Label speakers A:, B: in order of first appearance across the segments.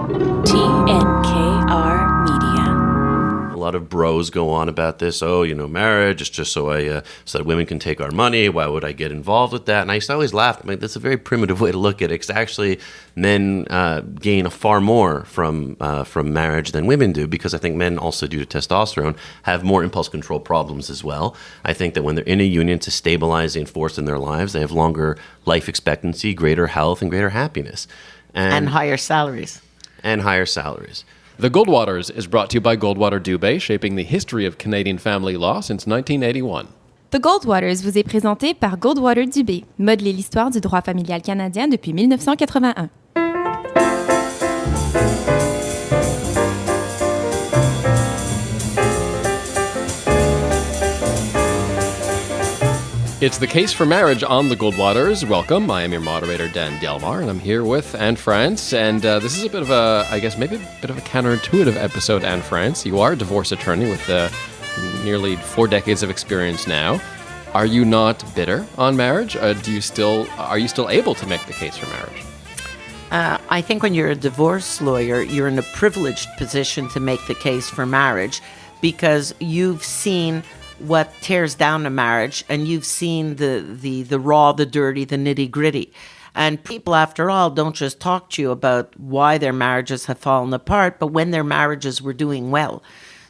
A: TNKR Media.
B: A lot of bros go on about this. Oh, marriage is just so that women can take our money. Why would I get involved with that? And I used to always laugh. That's a very primitive way to look at it. Because actually, men gain a far more from marriage than women do. Because I think men also, due to testosterone, have more impulse control problems as well. I think that when they're in a union to stabilize the force in their lives, they have longer life expectancy, greater health, and greater happiness.
C: And higher salaries.
B: And higher salaries.
D: The Goldwaters is brought to you by Goldwater Dubé, shaping the history of Canadian family law since 1981.
E: The Goldwaters vous est présenté par Goldwater Dubé, modeler l'histoire du droit familial canadien depuis 1981.
D: It's the case for marriage on the Goldwaters. Welcome. I am your moderator, Dan Delmar, and I'm here with Anne France. And this is a bit of a counterintuitive episode, Anne France. You are a divorce attorney with nearly 4 decades of experience now. Are you not bitter on marriage? Are you still able to make the case for marriage?
C: I think when you're a divorce lawyer, you're in a privileged position to make the case for marriage because you've seen what tears down a marriage, and you've seen the raw, the dirty, the nitty-gritty. And people, after all, don't just talk to you about why their marriages have fallen apart, but when their marriages were doing well.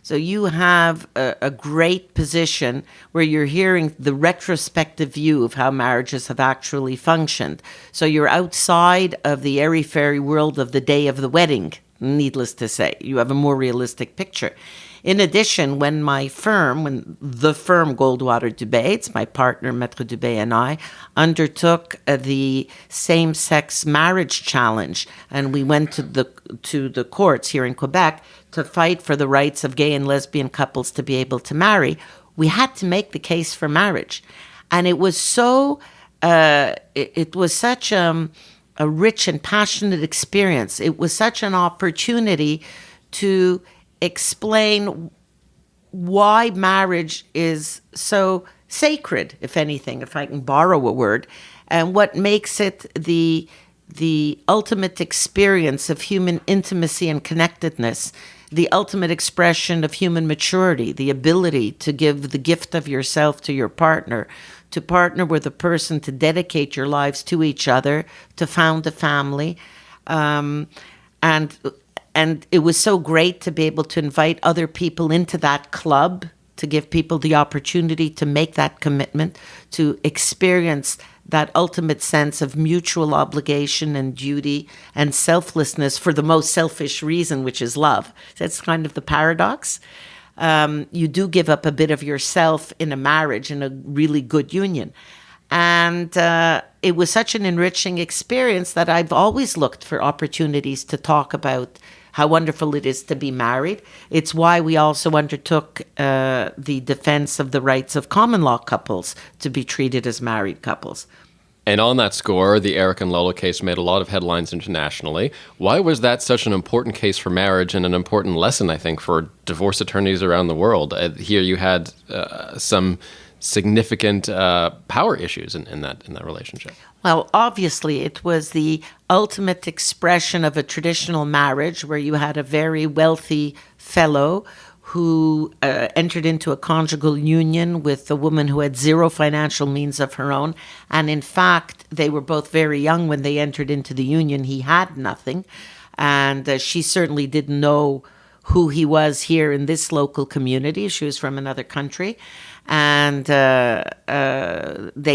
C: So you have a great position where you're hearing the retrospective view of how marriages have actually functioned. So you're outside of the airy-fairy world of the day of the wedding, needless to say. You have a more realistic picture. In addition, when the firm Goldwater Dubé, it's my partner, Maître Dubé, and I, undertook the same-sex marriage challenge, and we went to the courts here in Quebec to fight for the rights of gay and lesbian couples to be able to marry, we had to make the case for marriage. And it was so, it was such a rich and passionate experience. It was such an opportunity to explain why marriage is so sacred, if anything, if I can borrow a word, and what makes it the ultimate experience of human intimacy and connectedness, the ultimate expression of human maturity, the ability to give the gift of yourself to your partner, to partner with a person, to dedicate your lives to each other, to found a family, and it was so great to be able to invite other people into that club, to give people the opportunity to make that commitment, to experience that ultimate sense of mutual obligation and duty and selflessness for the most selfish reason, which is love. That's kind of the paradox. You do give up a bit of yourself in a marriage, in a really good union. And it was such an enriching experience that I've always looked for opportunities to talk about how wonderful it is to be married. It's why we also undertook the defense of the rights of common law couples to be treated as married couples.
D: And on that score, the Eric and Lola case made a lot of headlines internationally. Why was that such an important case for marriage and an important lesson, I think, for divorce attorneys around the world? Here you had some significant power issues in that relationship.
C: Well, obviously, it was the ultimate expression of a traditional marriage where you had a very wealthy fellow who entered into a conjugal union with a woman who had zero financial means of her own. And in fact, they were both very young when they entered into the union. He had nothing. And she certainly didn't know who he was here in this local community. She was from another country. And they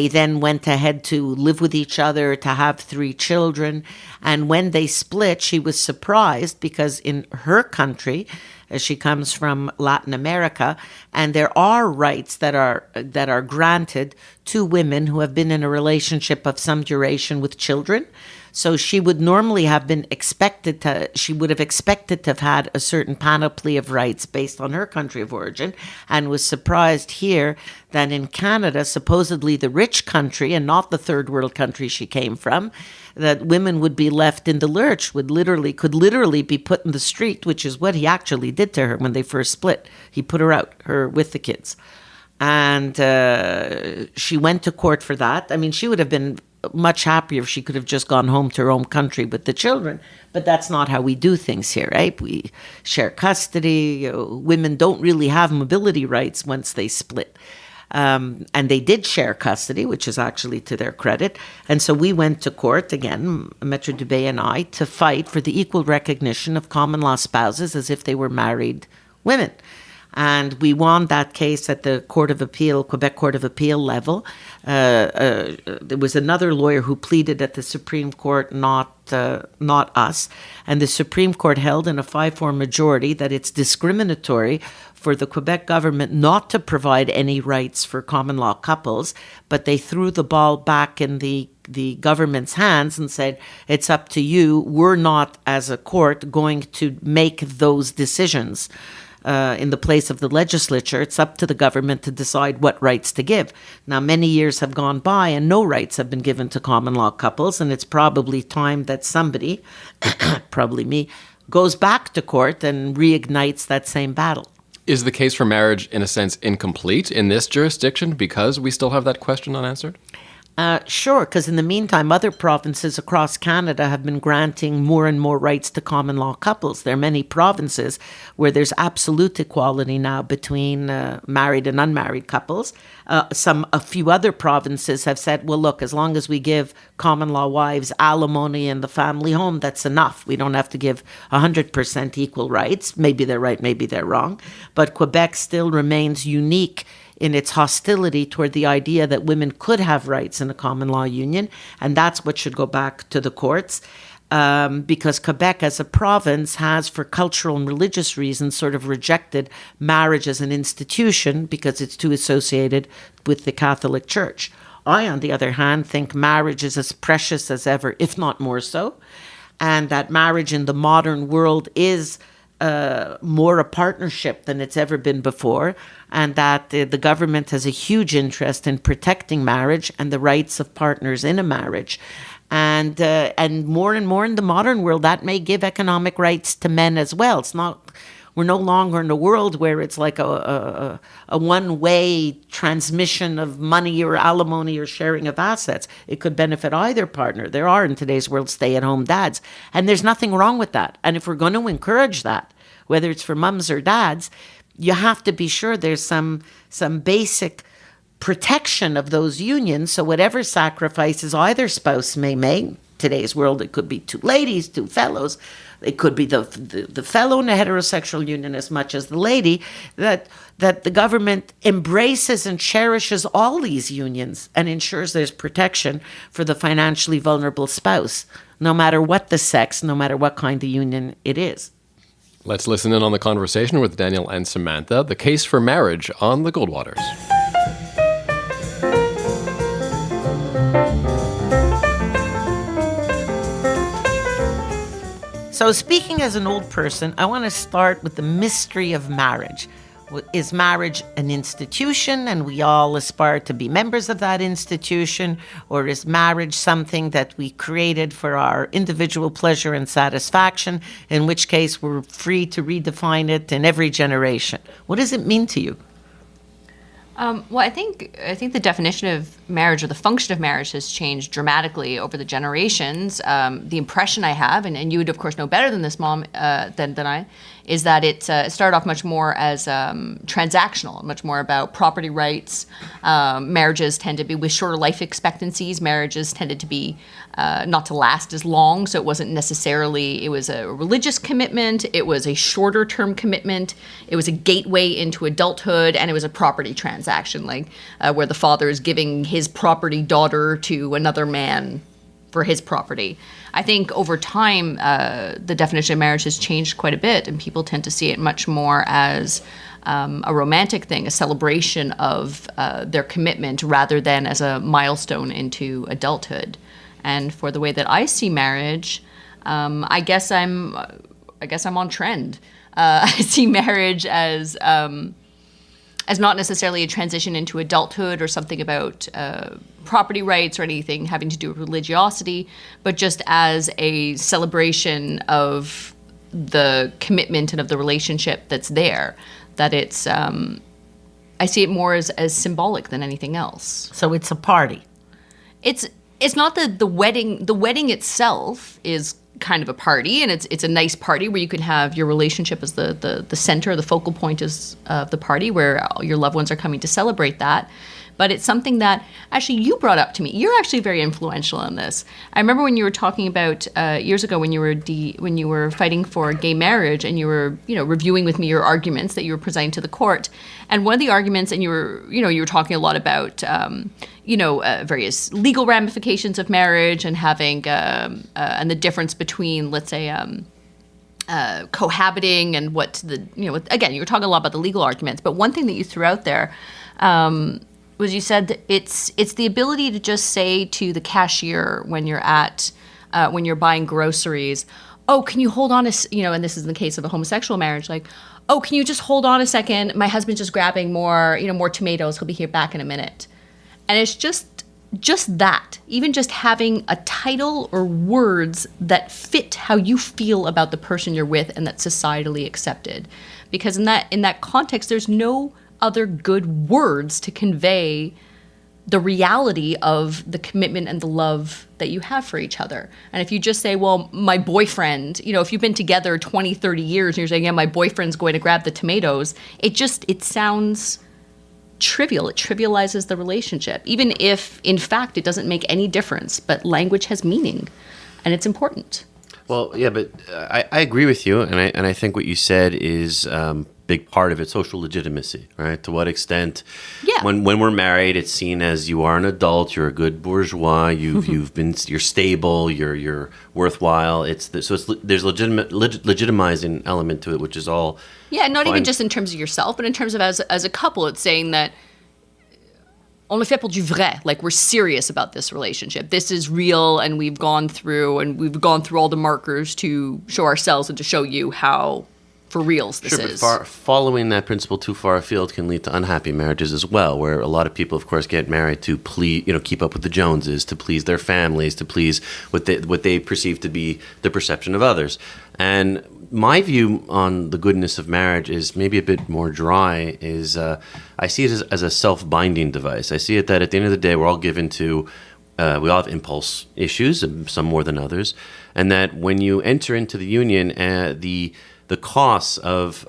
C: then went ahead to live with each other, to have 3 children. And when they split, she was surprised because in her country, she comes from Latin America, and there are rights that are granted to women who have been in a relationship of some duration with children. So she would normally have been expected to have had a certain panoply of rights based on her country of origin, and was surprised here that in Canada, supposedly the rich country and not the third world country she came from, that women would be left in the lurch, could literally be put in the street, which is what he actually did to her when they first split. He put her out, her with the kids. And she went to court for that. I mean, she would have been much happier if she could have just gone home to her home country with the children. But that's not how we do things here, right? We share custody. Women don't really have mobility rights once they split. And they did share custody, which is actually to their credit. And so we went to court, again, Maître Dubé and I, to fight for the equal recognition of common law spouses as if they were married women. And we won that case at the Court of Appeal, Quebec Court of Appeal level. There was another lawyer who pleaded at the Supreme Court, not us. And the Supreme Court held in a 5-4 majority that it's discriminatory for the Quebec government not to provide any rights for common law couples, but they threw the ball back in the government's hands and said, it's up to you. We're not, as a court, going to make those decisions. In the place of the legislature, it's up to the government to decide what rights to give. Now, many years have gone by and no rights have been given to common law couples, and it's probably time that somebody, probably me, goes back to court and reignites that same battle.
D: Is the case for marriage, in a sense, incomplete in this jurisdiction because we still have that question unanswered?
C: Sure, because in the meantime, other provinces across Canada have been granting more and more rights to common law couples. There are many provinces where there's absolute equality now between married and unmarried couples. A few other provinces have said, well, look, as long as we give common law wives alimony in the family home, that's enough. We don't have to give 100% equal rights. Maybe they're right, maybe they're wrong. But Quebec still remains unique in its hostility toward the idea that women could have rights in a common law union, and that's what should go back to the courts, because Quebec as a province has, for cultural and religious reasons, sort of rejected marriage as an institution because it's too associated with the Catholic Church. I, on the other hand, think marriage is as precious as ever, if not more so, and that marriage in the modern world is more a partnership than it's ever been before, and that the government has a huge interest in protecting marriage and the rights of partners in a marriage. And more and more in the modern world, that may give economic rights to men as well. It's not, we're no longer in a world where it's like a one-way transmission of money or alimony or sharing of assets. It could benefit either partner. There are in today's world stay-at-home dads, and there's nothing wrong with that. And if we're going to encourage that, whether it's for mums or dads, you have to be sure there's some basic protection of those unions. So whatever sacrifices either spouse may make, today's world, it could be two ladies, two fellows, it could be the fellow in a heterosexual union as much as the lady, that the government embraces and cherishes all these unions and ensures there's protection for the financially vulnerable spouse, no matter what the sex, no matter what kind of union it is.
D: Let's listen in on the conversation with Daniel and Samantha, the case for marriage on the Goldwaters.
C: So speaking as an old person, I want to start with the mystery of marriage. Is marriage an institution and we all aspire to be members of that institution? Or is marriage something that we created for our individual pleasure and satisfaction, in which case we're free to redefine it in every generation? What does it mean to you?
F: Well, I think the definition of marriage or the function of marriage has changed dramatically over the generations. The impression I have, and you would of course know better than this, Mom, than I, is that it started off much more as transactional, much more about property rights. Marriages tend to be with shorter life expectancies. Marriages tended to be not to last as long, so it wasn't necessarily, it was a religious commitment, it was a shorter term commitment, it was a gateway into adulthood, and it was a property transaction, like where the father is giving his property daughter to another man for his property. I think over time, the definition of marriage has changed quite a bit, and people tend to see it much more as a romantic thing, a celebration of their commitment, rather than as a milestone into adulthood. And for the way that I see marriage, I guess I'm on trend. I see marriage as not necessarily a transition into adulthood or something about property rights or anything having to do with religiosity, but just as a celebration of the commitment and of the relationship that's there. That it's, I see it more as symbolic than anything else.
C: So it's a party.
F: It's it's not the wedding. The wedding itself is kind of a party, and it's a nice party where you can have your relationship as the center, the focal point is of the party, where your loved ones are coming to celebrate that. But it's something that actually you brought up to me. You're actually very influential in this. I remember when you were talking about years ago when you were fighting for gay marriage, and you were reviewing with me your arguments that you were presenting to the court. And one of the arguments, and you were talking a lot about various legal ramifications of marriage and having and the difference between, let's say, cohabiting and again, you were talking a lot about the legal arguments. But one thing that you threw out there was you said that it's the ability to just say to the cashier when you're buying groceries, oh, can you hold on and this is in the case of a homosexual marriage, like, oh, can you just hold on a second? My husband's just grabbing more tomatoes. He'll be here back in a minute. And it's just that, even just having a title or words that fit how you feel about the person you're with and that's societally accepted. Because in that context, there's no other good words to convey the reality of the commitment and the love that you have for each other. And if you just say, well, my boyfriend, if you've been together 20, 30 years and you're saying, yeah, my boyfriend's going to grab the tomatoes, it sounds trivial. It trivializes the relationship, even if, in fact, it doesn't make any difference. But language has meaning, and it's important.
B: Well, yeah, but I agree with you, and I think what you said is big part of it, social legitimacy, right? To what extent, when we're married, it's seen as you are an adult, you're a good bourgeois, you're stable, you're worthwhile. There's legitimizing element to it, which is all.
F: Yeah, not
B: fine.
F: even just in terms of yourself, but in terms of as a couple, it's saying that on le fait pour du vrai, like we're serious about this relationship. This is real, and we've gone through all the markers to show ourselves and to show you how for reals this is.
B: But following that principle too far afield can lead to unhappy marriages as well, where a lot of people, of course, get married to keep up with the Joneses, to please their families, to please what they perceive to be the perception of others. And my view on the goodness of marriage is maybe a bit more dry. I see it as a self-binding device. I see it that at the end of the day, we're all given to we all have impulse issues, some more than others, and that when you enter into the union, the costs of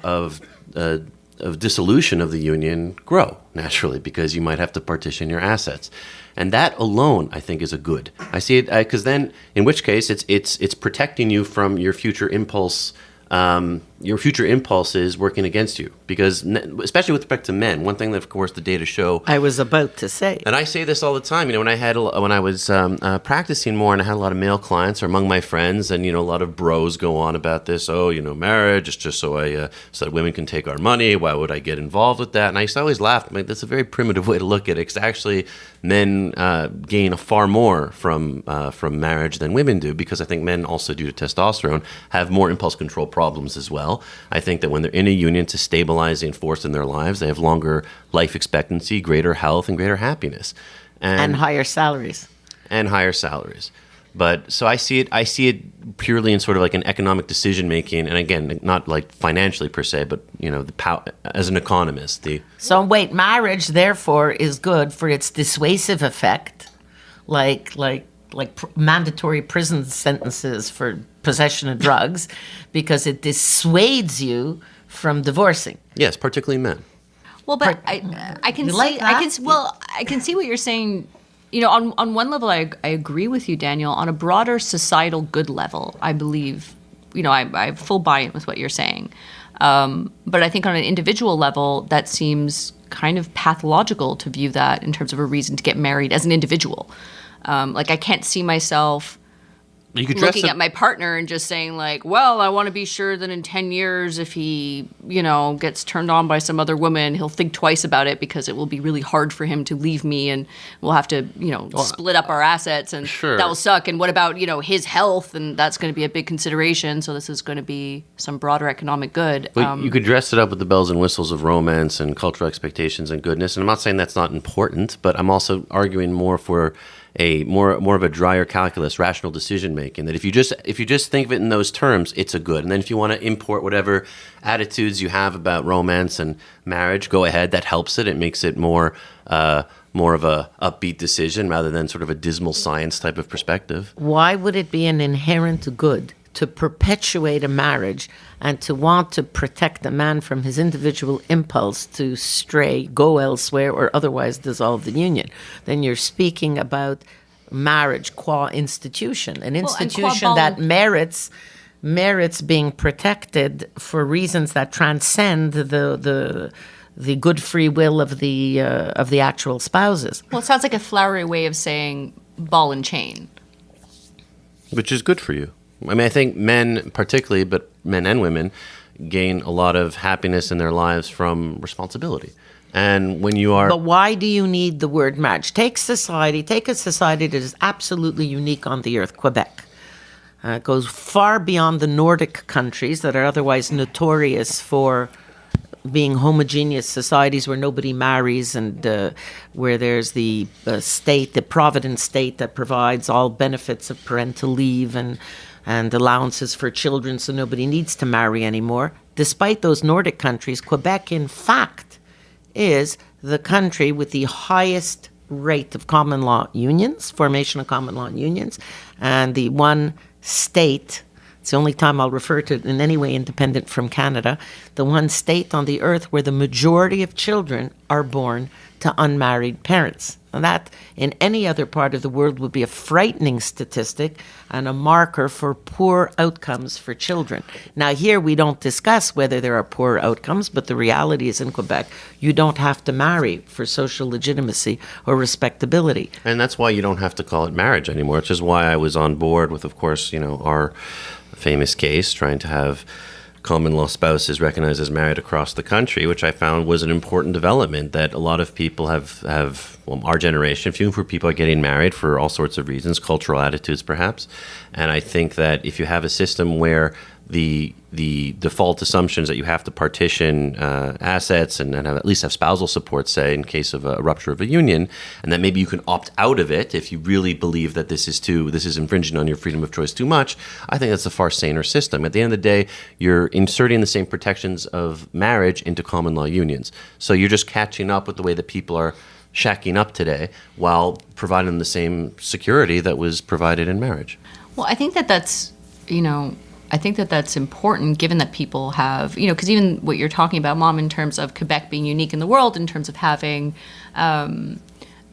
B: dissolution of the union grow naturally, because you might have to partition your assets, and that alone, I think, is a good. I see it because then, in which case, it's protecting you from your future impulse. Your future impulses working against you, because especially with respect to men, one thing that, of course, the data show.
C: I was about to say,
B: and I say this all the time. When I was practicing more, and I had a lot of male clients, or among my friends, and a lot of bros go on about this. Oh, marriage is just so that women can take our money. Why would I get involved with that? And I used to always laugh. That's a very primitive way to look at it. Because actually, men gain far more from marriage than women do, because I think men also, due to testosterone, have more impulse control problems as well. I think that when they're in a union, it's a stabilizing force in their lives. They have longer life expectancy, greater health, and greater happiness,
C: and higher salaries.
B: But so I see it purely in sort of like an economic decision making, and again, not like financially per se, but the power as an economist.
C: So wait, marriage therefore is good for its dissuasive effect, like mandatory prison sentences for possession of drugs, because it dissuades you from divorcing.
B: Yes, particularly men.
F: Well, but I can see
C: like that?
F: I can see what you're saying. On one level, I agree with you, Daniel. On a broader societal good level, I believe, I have full buy-in with what you're saying. But I think on an individual level, that seems kind of pathological to view that in terms of a reason to get married as an individual. I can't see myself looking at my partner and just saying like, well, I want to be sure that in 10 years, if he, gets turned on by some other woman, he'll think twice about it, because it will be really hard for him to leave me, and we'll have to, split up our assets, and that will suck. And what about, his health? And that's going to be a big consideration. So this is going to be some broader economic good.
B: Well, you could dress it up with the bells and whistles of romance and cultural expectations and goodness. And I'm not saying that's not important, but I'm also arguing more for a more of a drier calculus, rational decision making. That if you just think of it in those terms, it's a good. And then if you want to import whatever attitudes you have about romance and marriage, go ahead. That helps it. It makes it more more of a upbeat decision rather than sort of a dismal science type of perspective.
C: Why would it be an inherent good to perpetuate a marriage and to want to protect a man from his individual impulse to stray, go elsewhere, or otherwise dissolve the union? Then you're speaking about marriage qua institution, an institution that merits being protected for reasons that transcend the good free will of the actual spouses.
F: Well, it sounds like a flowery way of saying ball and chain.
B: Which is good for you. I mean, I think men particularly, but men and women, gain a lot of happiness in their lives from responsibility. And when you are...
C: But why do you need the word marriage? Take a society that is absolutely unique on the earth, Quebec. It goes far beyond the Nordic countries that are otherwise notorious for being homogeneous societies where nobody marries and where there's the state, the provident state that provides all benefits of parental leave and allowances for children so nobody needs to marry anymore. Despite those Nordic countries, Quebec, in fact, is the country with the highest rate of common law unions, formation of common law unions, and the one state, it's the only time I'll refer to it in any way independent from Canada, the one state on the earth where the majority of children are born to unmarried parents. And that, in any other part of the world, would be a frightening statistic and a marker for poor outcomes for children. Now, here we don't discuss whether there are poor outcomes, but the reality is in Quebec, you don't have to marry for social legitimacy or respectability.
B: And that's why you don't have to call it marriage anymore, which is why I was on board with, of course, our famous case, trying to have common law spouses recognized as married across the country, which I found was an important development that a lot of people have our generation, few people are getting married for all sorts of reasons, cultural attitudes perhaps. And I think that if you have a system where the default assumptions that you have to partition assets and at least have spousal support, say, in case of a rupture of a union, and that maybe you can opt out of it if you really believe that this is infringing on your freedom of choice too much, I think that's a far saner system. At the end of the day, you're inserting the same protections of marriage into common law unions. So you're just catching up with the way that people are shacking up today while providing the same security that was provided in marriage.
F: Well, I think that's important given that people have, because even what you're talking about, Mom, in terms of Quebec being unique in the world, in terms of having,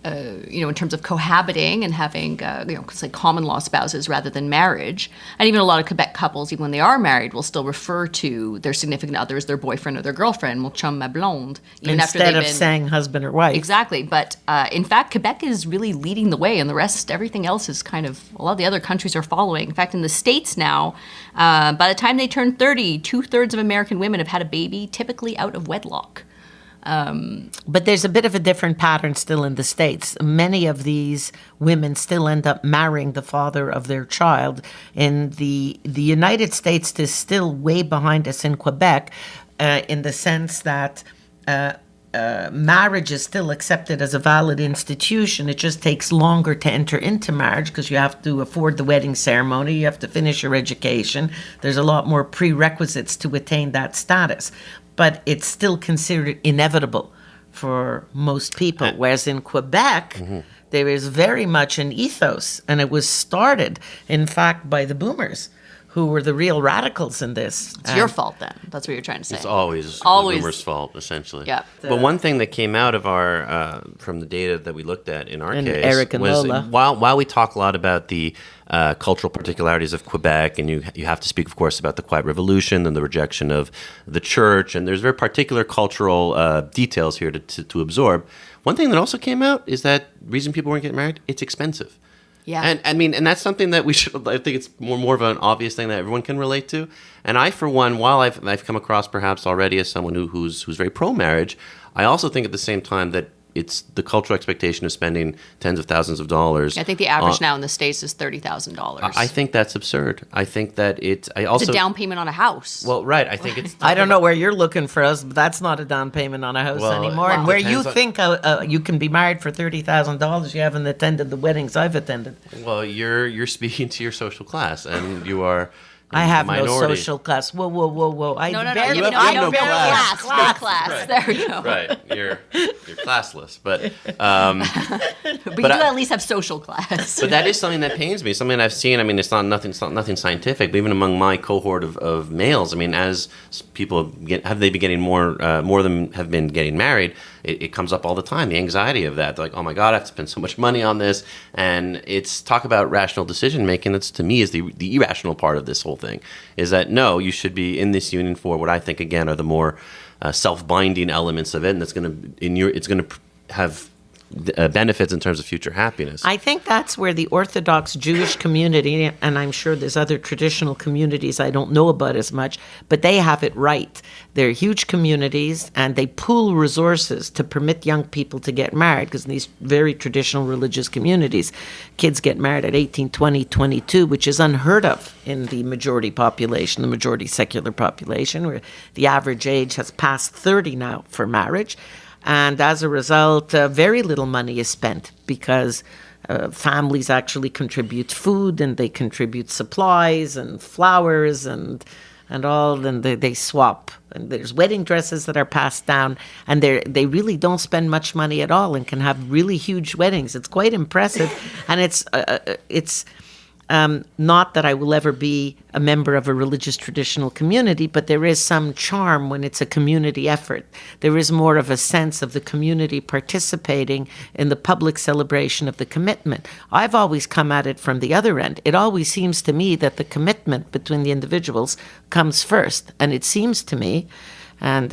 F: in terms of cohabiting and having, like common law spouses rather than marriage. And even a lot of Quebec couples, even when they are married, will still refer to their significant other as their boyfriend or their girlfriend, mon chum, ma blonde. Even
C: instead of saying husband or wife.
F: Exactly. But in fact, Quebec is really leading the way, and the rest, everything else is kind of, a lot of the other countries are following. In fact, in the States now, by the time they turn 30, 2/3 of American women have had a baby, typically out of wedlock.
C: But there's a bit of a different pattern still in the States. Many of these women still end up marrying the father of their child. In the United States, is still way behind us in Quebec, in the sense that marriage is still accepted as a valid institution. It just takes longer to enter into marriage because you have to afford the wedding ceremony, you have to finish your education. There's a lot more prerequisites to attain that status. But it's still considered inevitable for most people. Whereas in Quebec, there is very much an ethos, and it was started, in fact, by the boomers, who were the real radicals in this.
F: It's your fault then. That's what you're trying to say.
B: It's always the boomer's fault, essentially.
F: Yeah.
B: But one thing that came out of our from the data that we looked at in our
C: And
B: case
C: Eric and
B: was
C: Lola.
B: while we talk a lot about the cultural particularities of Quebec, and you have to speak, of course, about the Quiet Revolution and the rejection of the church, and there's very particular cultural details here to absorb. One thing that also came out is that the reason people weren't getting married, it's expensive.
F: Yeah.
B: And I mean, and that's something that we should, I think it's more of an obvious thing that everyone can relate to. And I, for one, while I've come across perhaps already as someone who's very pro-marriage, I also think at the same time that it's the cultural expectation of spending tens of thousands of dollars.
F: I think the average now in the States is $30,000.
B: I think that's absurd. I think that
F: it's a down payment on a house.
B: Well, right. I think it's...
C: I don't know where you're looking for us, but that's not a down payment on a house anymore.
B: Well,
C: and where you
B: depends
C: think you can be married for $30,000, you haven't attended the weddings I've attended.
B: Well, you're speaking to your social class, and you are
C: I have no
B: minority.
C: social class. Whoa, whoa, whoa, whoa. I
F: No,
C: barely,
F: you
B: have
C: I
B: no
C: barely
B: class.
C: have
F: No class. There we go.
B: Right, you're classless, but
F: But you do at least have social class.
B: but that is something that pains me. Something I've seen. I mean, it's not nothing scientific, but even among my cohort of males, I mean, as people have they been getting more of them have been getting married, it comes up all the time. The anxiety of that, they're like, oh my God, I have to spend so much money on this, and it's talk about rational decision making. That's to me is the irrational part of this whole thing. Is that no, you should be in this union for what I think again are the more self-binding elements of it, and it's going to have benefits in terms of future happiness.
C: I think that's where the Orthodox Jewish community, and I'm sure there's other traditional communities I don't know about as much, but they have it right. They're huge communities, and they pool resources to permit young people to get married, because in these very traditional religious communities, kids get married at 18, 20, 22, which is unheard of in the majority population, the majority secular population, where the average age has passed 30 now for marriage. And as a result, very little money is spent because families actually contribute food, and they contribute supplies and flowers and all, and they swap. And there's wedding dresses that are passed down, and they really don't spend much money at all and can have really huge weddings. It's quite impressive, and it's not that I will ever be a member of a religious traditional community, but there is some charm when it's a community effort. There is more of a sense of the community participating in the public celebration of the commitment. I've always come at it from the other end. It always seems to me that the commitment between the individuals comes first. And it seems to me, and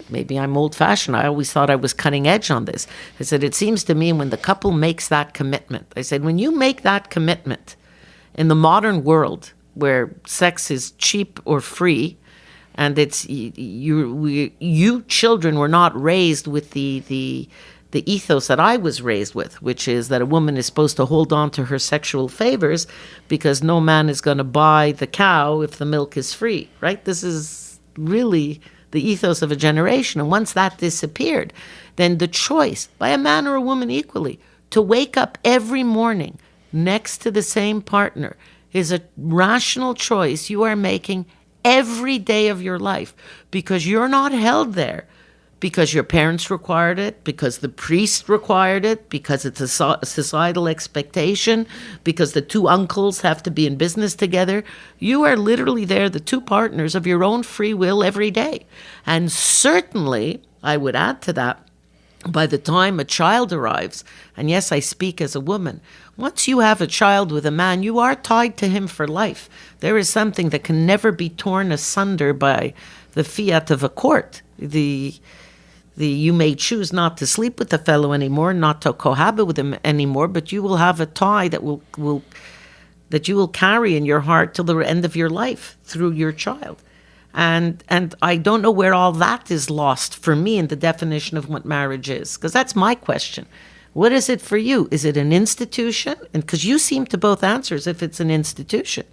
C: maybe I'm old-fashioned, I always thought I was cutting edge on this. I said, it seems to me when the couple makes that commitment, I said, when you make that commitment, in the modern world where sex is cheap or free, and it's you children were not raised with the ethos that I was raised with, which is that a woman is supposed to hold on to her sexual favors because no man is going to buy the cow if the milk is free, right? This is really the ethos of a generation. And once that disappeared, then the choice by a man or a woman equally to wake up every morning next to the same partner is a rational choice you are making every day of your life, because you're not held there because your parents required it, because the priest required it, because it's a societal expectation, because the two uncles have to be in business together. You are literally there, the two partners of your own free will every day. And certainly, I would add to that, by the time a child arrives, and yes, I speak as a woman, once you have a child with a man, you are tied to him for life. There is something that can never be torn asunder by the fiat of a court. You may choose not to sleep with the fellow anymore, not to cohabit with him anymore, but you will have a tie that that you will carry in your heart till the end of your life through your child. And I don't know where all that is lost for me in the definition of what marriage is, because that's my question. What is it for you? Is it an institution? And because you seem to both answer as if it's an institution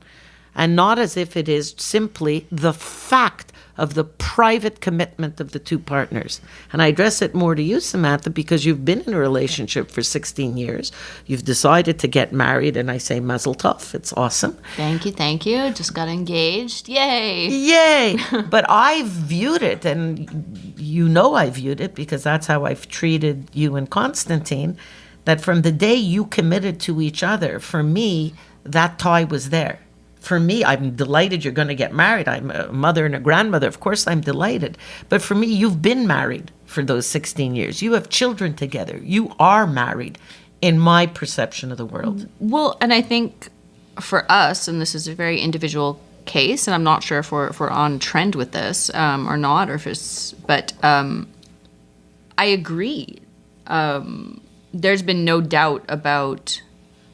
C: and not as if it is simply the fact of the private commitment of the two partners. And I address it more to you, Samantha, because you've been in a relationship for 16 years. You've decided to get married, and I say mazel tov. It's awesome.
F: Thank you. Just got engaged. Yay.
C: Yay. But I viewed it, and you know I viewed it because that's how I've treated you and Constantine, that from the day you committed to each other, for me, that tie was there. For me, I'm delighted you're going to get married. I'm a mother and a grandmother. Of course, I'm delighted. But for me, you've been married for those 16 years. You have children together. You are married in my perception of the world.
F: Well, and I think for us, and this is a very individual case, and I'm not sure if we're on trend with this or not, or if it's, but I agree. There's been no doubt about,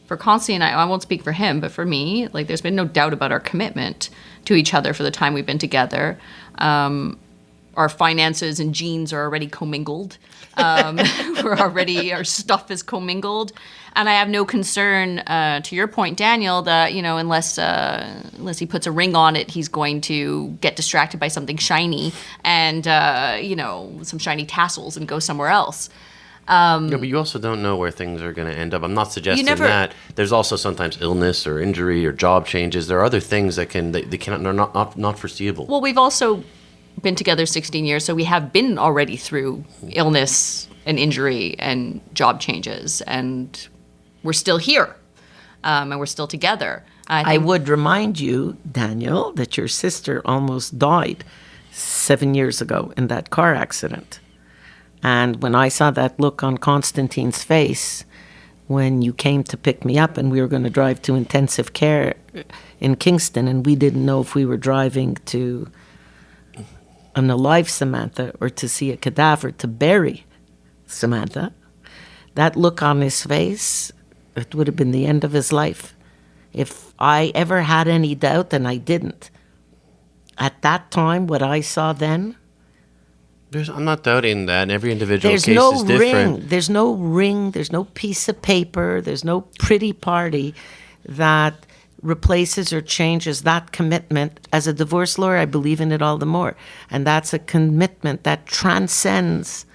F: for Constantine and I won't speak for him, but for me, like, there's been no doubt about our commitment to each other for the time we've been together. Our finances and genes are already commingled. Our stuff is commingled. And I have no concern, to your point, Daniel, that, unless he puts a ring on it, he's going to get distracted by something shiny and, some shiny tassels and go somewhere else.
B: Yeah, but you also don't know where things are going to end up. I'm not suggesting that. There's also sometimes illness or injury or job changes. There are other things that they cannot, they're not foreseeable.
F: Well, we've also been together 16 years, so we have been already through illness and injury and job changes, and we're still here, and we're still together.
C: I would remind you, Daniel, that your sister almost died 7 years ago in that car accident. And when I saw that look on Constantine's face when you came to pick me up and we were going to drive to intensive care in Kingston, and we didn't know if we were driving to an alive Samantha or to see a cadaver to bury Samantha, that look on his face, it would have been the end of his life. If I ever had any doubt, and I didn't, at that time, what I saw then,
B: I'm not doubting that. Every individual
C: there's
B: case
C: no
B: is different.
C: ring. There's no ring. There's no piece of paper. There's no pretty party that replaces or changes that commitment. As a divorce lawyer, I believe in it all the more. And that's a commitment that transcends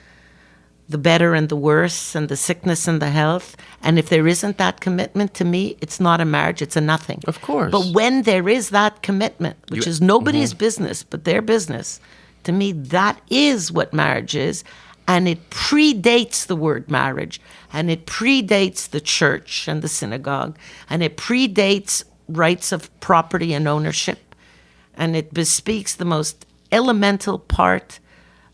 C: the better and the worse and the sickness and the health. And if there isn't that commitment, to me, it's not a marriage, it's a nothing.
B: Of course.
C: But when there is that commitment, which is nobody's business but their business, to me, that is what marriage is. And it predates the word marriage, and it predates the church and the synagogue, and it predates rights of property and ownership, and it bespeaks the most elemental part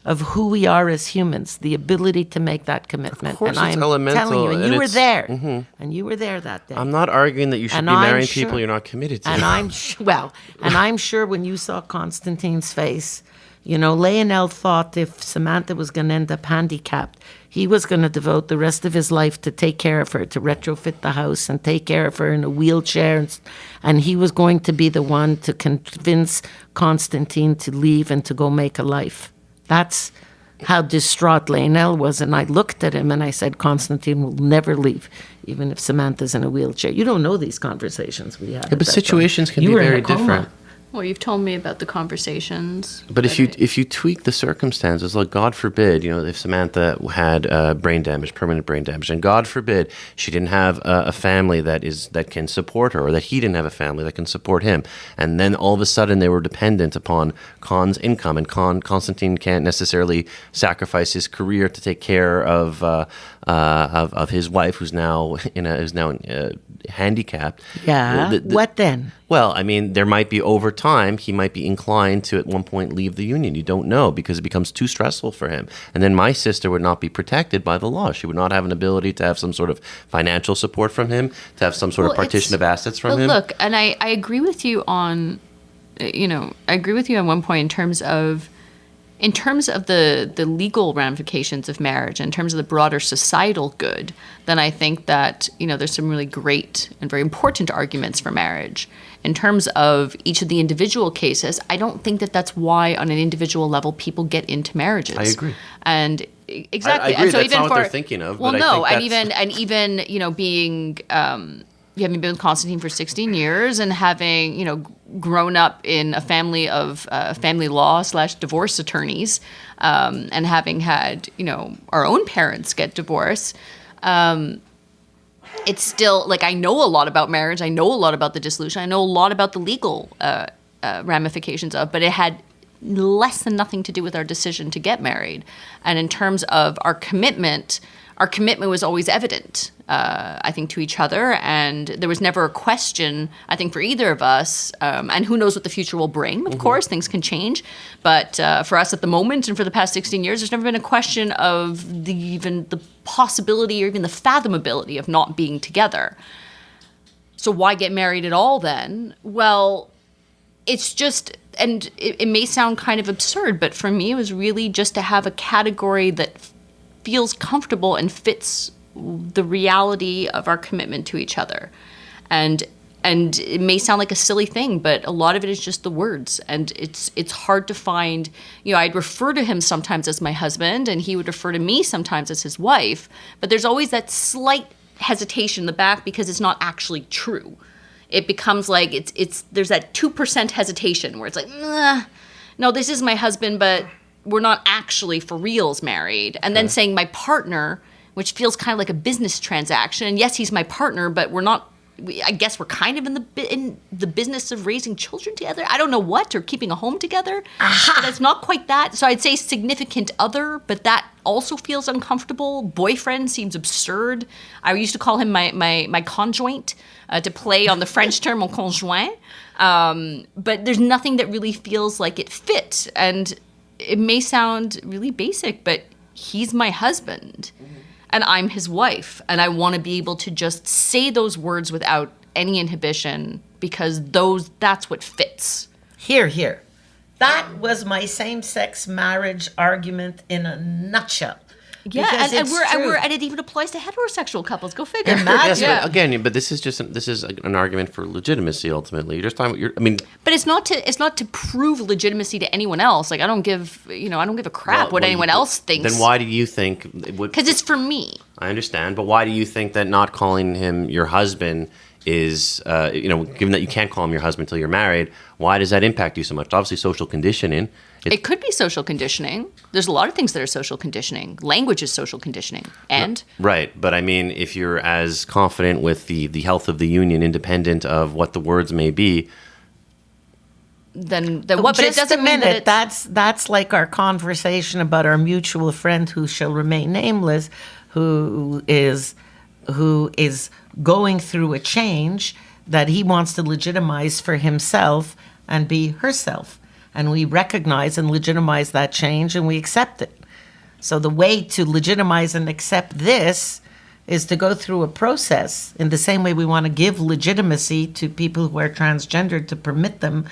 C: of who we are as humans, the ability to make that commitment.
B: Of course,
C: and
B: it's
C: I'm
B: elemental,
C: telling you, and
B: and
C: you were
B: it's-
C: there, and you were there that day.
B: I'm not arguing that you should
C: And
B: be
C: I'm
B: marrying
C: sure-
B: people you're not committed to.
C: And I'm sure when you saw Constantine's face, you know, Lionel thought if Samantha was going to end up handicapped, he was going to devote the rest of his life to take care of her, to retrofit the house and take care of her in a wheelchair. And he was going to be the one to convince Constantine to leave and to go make a life. That's how distraught Lionel was. And I looked at him and I said, Constantine will never leave, even if Samantha's in a wheelchair. You don't know these conversations we had.
B: Yeah, but situations can be
C: You were in
B: very
C: a coma.
B: different.
F: Well, you've told me about the conversations.
B: But if you tweak the circumstances, like God forbid, you know, if Samantha had brain damage, permanent brain damage, and God forbid she didn't have a family that can support her, or that he didn't have a family that can support him, and then all of a sudden they were dependent upon Con's income, and Constantine can't necessarily sacrifice his career to take care of his wife, who's now handicapped.
C: Yeah. What then?
B: Well, I mean, there might be over time, he might be inclined to at one point leave the union. You don't know, because it becomes too stressful for him. And then my sister would not be protected by the law. She would not have an ability to have some sort of financial support from him, to have some sort of partition of assets from him.
F: Look, and I agree with you on, I agree with you on one point in terms of the legal ramifications of marriage, in terms of the broader societal good, then I think that, there's some really great and very important arguments for marriage. In terms of each of the individual cases, I don't think that that's why on an individual level people get into marriages.
B: I agree.
F: And exactly.
B: I agree.
F: And so
B: That's
F: even
B: not
F: for,
B: what they're thinking of.
F: Well,
B: but
F: no,
B: I think
F: and being having been with Constantine for 16 years and having, grown up in a family of family law / divorce attorneys, and having had, our own parents get divorced, it's still, like, I know a lot about marriage. I know a lot about the dissolution. I know a lot about the legal ramifications of, but it had less than nothing to do with our decision to get married. And in terms of our commitment was always evident, I think, to each other. And there was never a question, I think, for either of us. And who knows what the future will bring. Of course, things can change. But for us at the moment and for the past 16 years, there's never been a question of even the possibility or even the fathomability of not being together. So why get married at all then? Well, it's just, and it may sound kind of absurd, but for me, it was really just to have a category that feels comfortable and fits the reality of our commitment to each other. And it may sound like a silly thing, but a lot of it is just the words. And it's hard to find, I'd refer to him sometimes as my husband, and he would refer to me sometimes as his wife, but there's always that slight hesitation in the back because it's not actually true. It becomes like there's that 2% hesitation where it's like, no, this is my husband, but we're not actually for reals married. And then saying my partner which feels kind of like a business transaction. And yes, he's my partner, but I guess we're kind of in the business of raising children together. I don't know what, or keeping a home together. But it's not quite that. So I'd say significant other, but that also feels uncomfortable. Boyfriend seems absurd. I used to call him my conjoint to play on the French term mon conjoint. But there's nothing that really feels like it fits. And it may sound really basic, but he's my husband. And I'm his wife, and I want to be able to just say those words without any inhibition because that's what fits.
C: Here. That was my same-sex marriage argument in a nutshell.
F: Yeah,
C: Because
F: and
C: it's true.
F: and it even applies to heterosexual couples. Go figure.
C: Imagine.
B: Yes, but again, but this is an argument for legitimacy. Ultimately, you're just talking about.
F: But it's not to prove legitimacy to anyone else. Like I don't give a crap what anyone else thinks.
B: Then why do you think?
F: Because it's for me.
B: I understand, but why do you think that not calling him your husband is, given that you can't call him your husband until you're married, why does that impact you so much? Obviously, social conditioning.
F: It could be social conditioning. There's a lot of things that are social conditioning. Language is social conditioning. And?
B: Right. But I mean, if you're as confident with the health of the union, independent of what the words may be,
F: then what? But it
C: Just
F: doesn't
C: a
F: mean
C: minute.
F: that it's...
C: That's like our conversation about our mutual friend who shall remain nameless, who is going through a change that he wants to legitimize for himself and be herself. And we recognize and legitimize that change and we accept it. So the way to legitimize and accept this is to go through a process in the same way we want to give legitimacy to people who are transgendered to permit them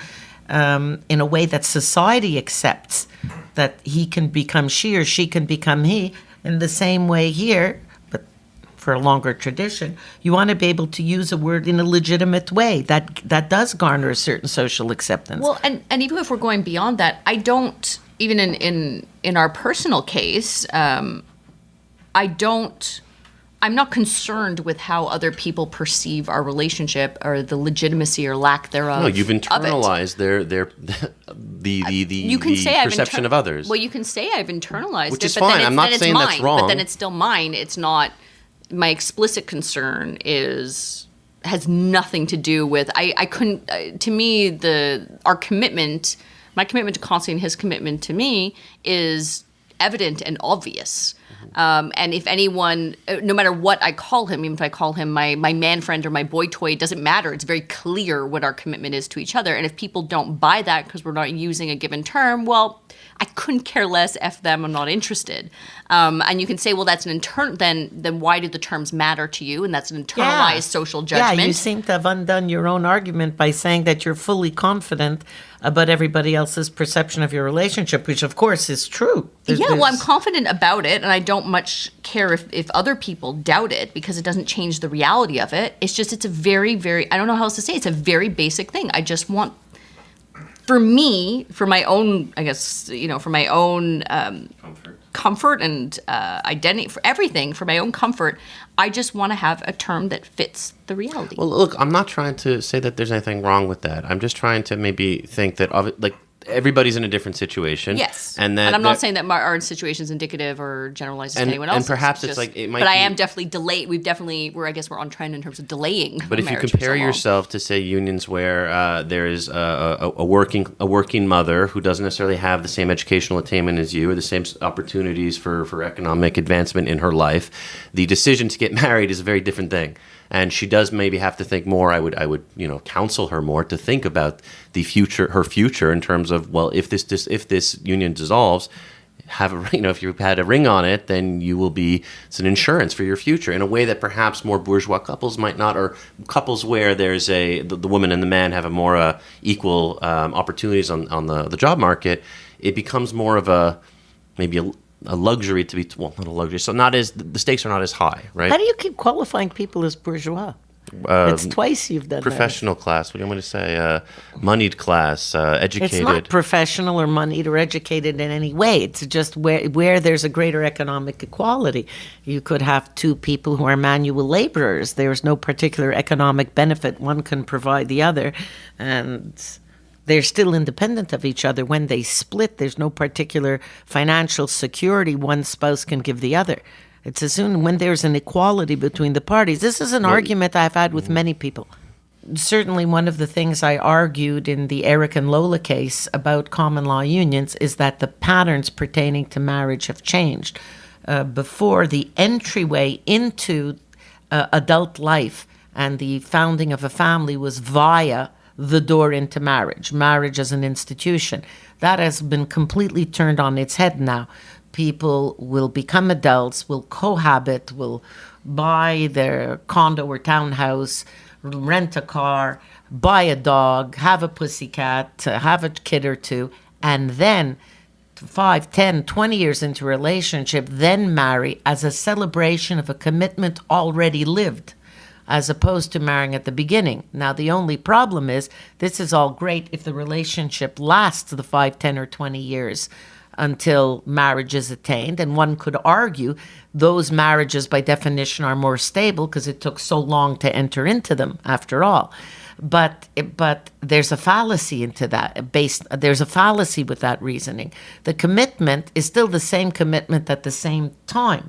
C: in a way that society accepts that he can become she or she can become he. In the same way here, but for a longer tradition, you want to be able to use a word in a legitimate way that does garner a certain social acceptance.
F: Well, and even if we're going beyond that, I don't, even in our personal case, I'm not concerned with how other people perceive our relationship or the legitimacy or lack thereof.
B: no, you've
F: of it.
B: internalized
F: You can say I've
B: perception of others.
F: Well, you can say I've internalized
B: Which
F: it,
B: is
F: but
B: fine.
F: then it's,
B: I'm not
F: then it's
B: saying
F: mine.
B: that's wrong.
F: But then it's still mine. It's not. My explicit concern has nothing to do with. I couldn't. To me, our commitment, my commitment to Constantine, his commitment to me, is evident and obvious. And if anyone, no matter what I call him, even if I call him my man friend or my boy toy, it doesn't matter. It's very clear what our commitment is to each other. And if people don't buy that because we're not using a given term, well, I couldn't care less. F them. I'm not interested. And you can say, well, that's an then why do the terms matter to you? And that's an internalized social judgment.
C: Yeah, you seem to have undone your own argument by saying that you're fully confident about everybody else's perception of your relationship, which of course is true.
F: Well, I'm confident about it, and I don't much care if other people doubt it because it doesn't change the reality of it. It's just, it's a very, very, I don't know how else to say it. It's a very basic thing. I just want, for me, for my own, I guess, for my own comfort and identity, for everything, for my own comfort, I just want to have a term that fits the reality.
B: Well, look, I'm not trying to say that there's anything wrong with that. I'm just trying to maybe think that, everybody's in a different situation.
F: Yes.
B: And
F: I'm not saying that our situation is indicative or generalizes to anyone else.
B: And perhaps it's like, it might
F: But I
B: be-
F: am definitely delayed. I guess we're on trend in terms of delaying.
B: But if you
F: marriage for
B: compare
F: so long.
B: yourself to, say, unions where there is a working mother who doesn't necessarily have the same educational attainment as you or the same opportunities for economic advancement in her life, the decision to get married is a very different thing. And she does maybe have to think more. I would counsel her more to think about her future in terms of, well, if this union dissolves, if you had a ring on it, then it's an insurance for your future in a way that perhaps more bourgeois couples might not, or couples where there's the woman and the man have a more equal opportunities on the job market. It becomes more of a luxury to be, well, not a luxury. So the stakes are not as high, right?
C: How do you keep qualifying people as bourgeois? It's twice you've done
B: professional class. What do you want me to say? Moneyed class, educated.
C: It's not professional or moneyed or educated in any way. It's just where there's a greater economic equality. You could have two people who are manual laborers. There's no particular economic benefit. One can provide the other, and they're still independent of each other. When they split, there's no particular financial security one spouse can give the other. It's assumed when there's an equality between the parties. This is an argument I've had with many people. Certainly one of the things I argued in the Eric and Lola case about common law unions is that the patterns pertaining to marriage have changed. Before, the entryway into adult life and the founding of a family was via the door into marriage as an institution. That has been completely turned on its head now. People will become adults, will cohabit, will buy their condo or townhouse, rent a car, buy a dog, have a pussycat, have a kid or two, and then 5, 10, 20 years into a relationship, then marry as a celebration of a commitment already lived, as opposed to marrying at the beginning. Now, the only problem is this is all great if the relationship lasts the 5, 10, or 20 years until marriage is attained. And one could argue those marriages, by definition, are more stable because it took so long to enter into them, after all. But there's a fallacy into that. There's a fallacy with that reasoning. The commitment is still the same commitment at the same time.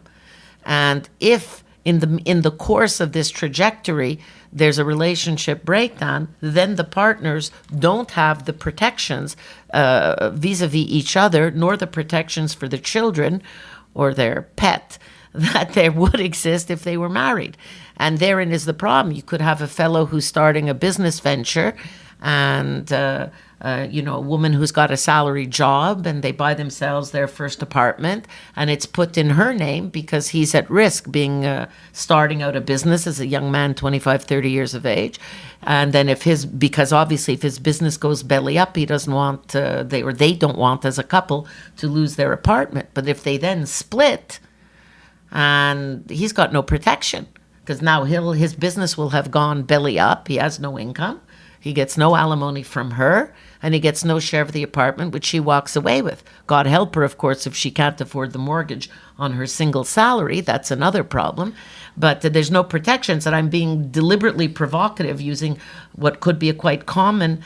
C: And if in the course of this trajectory there's a relationship breakdown, then the partners don't have the protections vis-a-vis each other, nor the protections for the children or their pet that there would exist if they were married. And therein is the problem. You could have a fellow who's starting a business venture and a woman who's got a salary job, and they buy themselves their first apartment, and it's put in her name because he's at risk being starting out a business as a young man, 25, 30 years of age. And then because obviously if his business goes belly up, he doesn't want, they don't want as a couple to lose their apartment. But if they then split, and he's got no protection, because now his business will have gone belly up. He has no income. He gets no alimony from her, and he gets no share of the apartment, which she walks away with. God help her, of course, if she can't afford the mortgage on her single salary. That's another problem. But there's no protections, and I'm being deliberately provocative using what could be a quite common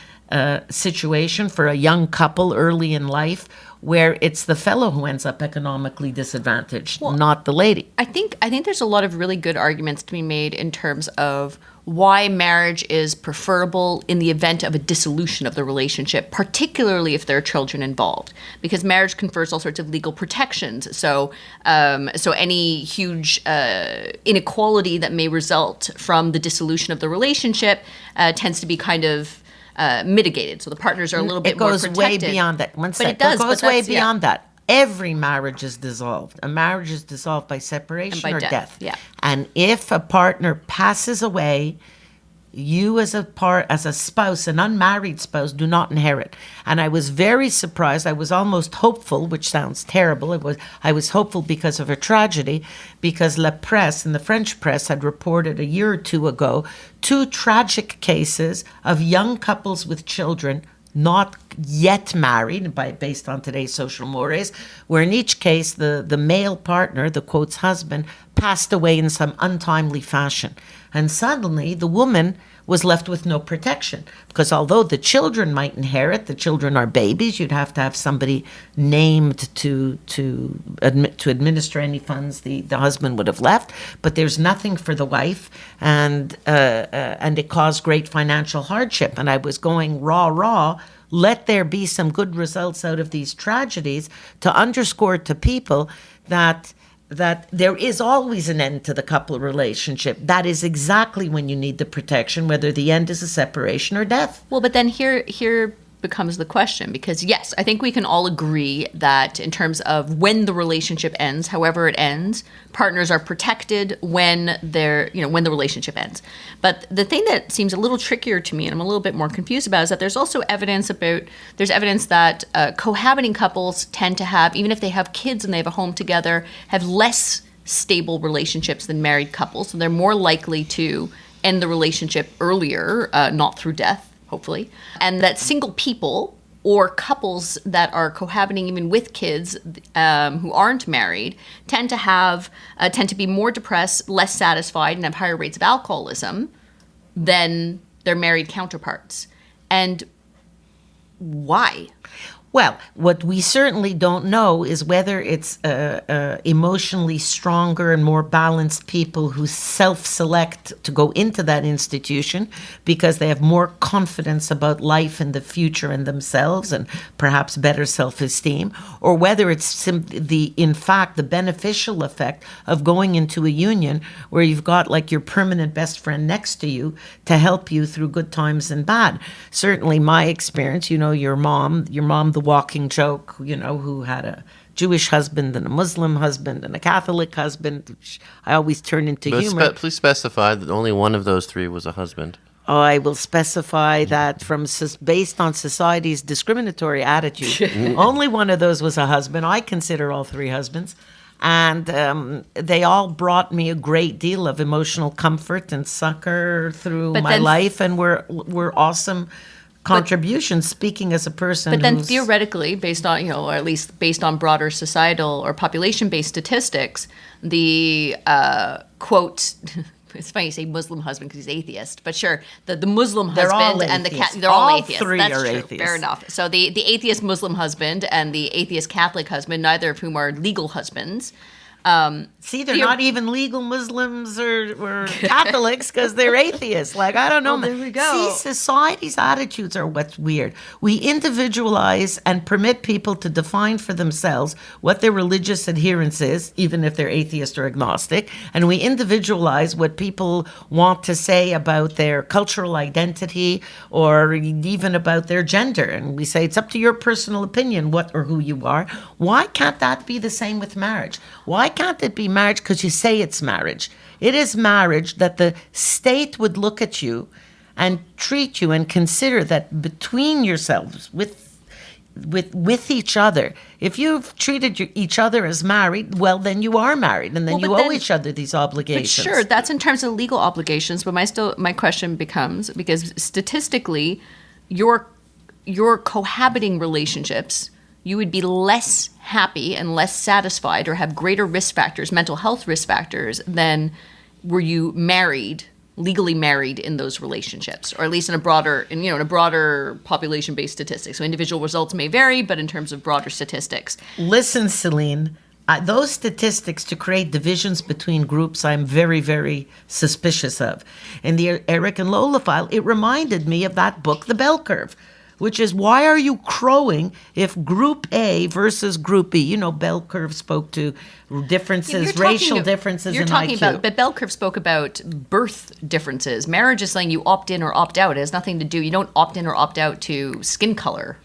C: situation for a young couple early in life, where it's the fellow who ends up economically disadvantaged, not the lady.
F: I think there's a lot of really good arguments to be made in terms of why marriage is preferable in the event of a dissolution of the relationship, particularly if there are children involved, because marriage confers all sorts of legal protections. So any huge inequality that may result from the dissolution of the relationship tends to be kind of mitigated. So the partners are a little bit more protected.
C: It goes way beyond that. It goes way beyond that. Every marriage is dissolved. A marriage is dissolved by separation or death.
F: Yeah.
C: And if a partner passes away, you as a spouse, an unmarried spouse, do not inherit. And I was very surprised. I was almost hopeful, which sounds terrible. I was hopeful because of a tragedy, because La Presse, and the French press, had reported a year or two ago 2 tragic cases of young couples with children not yet married, based on today's social mores, where in each case the male partner, the quotes husband, passed away in some untimely fashion. And suddenly the woman was left with no protection, because although the children might inherit, the children are babies, you'd have to have somebody named to administer any funds the husband would have left, but there's nothing for the wife, and it caused great financial hardship. And I was going raw, let there be some good results out of these tragedies to underscore to people that there is always an end to the couple relationship. That is exactly when you need the protection, whether the end is a separation or death.
F: Well, but then here becomes the question, because yes, I think we can all agree that in terms of when the relationship ends, however it ends, partners are protected when when the relationship ends. But the thing that seems a little trickier to me, and I'm a little bit more confused about, is that there's also evidence that cohabiting couples tend to have, even if they have kids and they have a home together, have less stable relationships than married couples. So they're more likely to end the relationship earlier, not through death, hopefully, and that single people or couples that are cohabiting even with kids who aren't married tend to be more depressed, less satisfied, and have higher rates of alcoholism than their married counterparts. And why?
C: Well, what we certainly don't know is whether it's emotionally stronger and more balanced people who self-select to go into that institution because they have more confidence about life and the future and themselves and perhaps better self-esteem, or whether it's in fact, the beneficial effect of going into a union where you've got like your permanent best friend next to you to help you through good times and bad. Certainly my experience, your mom, the walking joke, who had a Jewish husband and a Muslim husband and a Catholic husband, which I always turn into humor.
B: Please specify that only one of those three was a husband.
C: Oh, I will specify that based on society's discriminatory attitude, only one of those was a husband. I consider all three husbands. And they all brought me a great deal of emotional comfort and succor through my life, and were awesome contributions, speaking as a person.
F: But then theoretically, based on, or at least based on broader societal or population-based statistics, the quote, it's funny you say Muslim husband because he's atheist, but sure, the Muslim husband and they're all atheists.
C: Three
F: That's
C: are
F: true.
C: atheists.
F: Fair enough. So the atheist Muslim husband and the atheist Catholic husband, neither of whom are legal husbands.
C: See, they're not even legal Muslims or Catholics because they're atheists. Like, I don't know.
F: There we go.
C: See, society's attitudes are what's weird. We individualize and permit people to define for themselves what their religious adherence is, even if they're atheist or agnostic. And we individualize what people want to say about their cultural identity or even about their gender. And we say, it's up to your personal opinion what or who you are. Why can't that be the same with marriage? Why can't it be marriage because you say it's marriage? It is marriage that the state would look at you and treat you and consider that between yourselves, with each other, if you've treated each other as married, well, then you are married, and then you owe each other these obligations.
F: But sure, that's in terms of legal obligations, but my question becomes, because statistically, your cohabiting relationships, you would be less happy and less satisfied or have greater risk factors, mental health risk factors, than were you legally married in those relationships, or at least in a broader population-based statistics. So individual results may vary, but in terms of broader statistics.
C: Listen, Celine, those statistics to create divisions between groups, I'm very, very suspicious of. In the Eric and Lola file, it reminded me of that book, The Bell Curve, which is, why are you crowing if Group A versus Group B? Bell curve spoke to differences, racial differences in IQ.
F: You're talking about, but Bell curve spoke about birth differences. Marriage is saying you opt in or opt out. It has nothing to do, you don't opt in or opt out to skin color.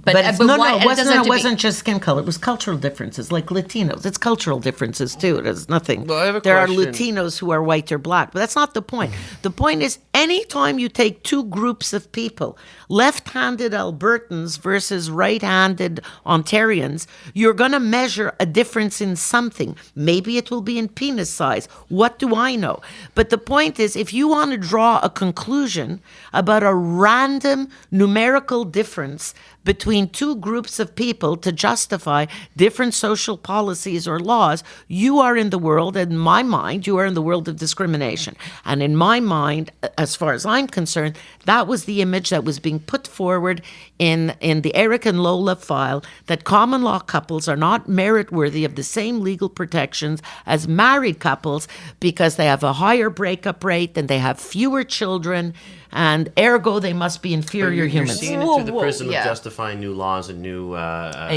C: It wasn't just skin color. It was cultural differences, like Latinos. It's cultural differences, too. It has nothing.
B: Well, I have a
C: there
B: question.
C: are Latinos who are white or black, but that's not the point. The point is, anytime you take two groups of people, left-handed Albertans versus right-handed Ontarians, you're going to measure a difference in something. Maybe it will be in penis size. What do I know? But the point is, if you want to draw a conclusion about a random numerical difference between two groups of people to justify different social policies or laws, you are in the world, in my mind, you are in the world of discrimination. And in my mind, as far as I'm concerned, that was the image that was being put forward in the Eric and Lola file, that common law couples are not merit worthy of the same legal protections as married couples because they have a higher breakup rate and they have fewer children, and ergo they must be inferior humans.
B: You're seeing it through the prism of justifying new laws and new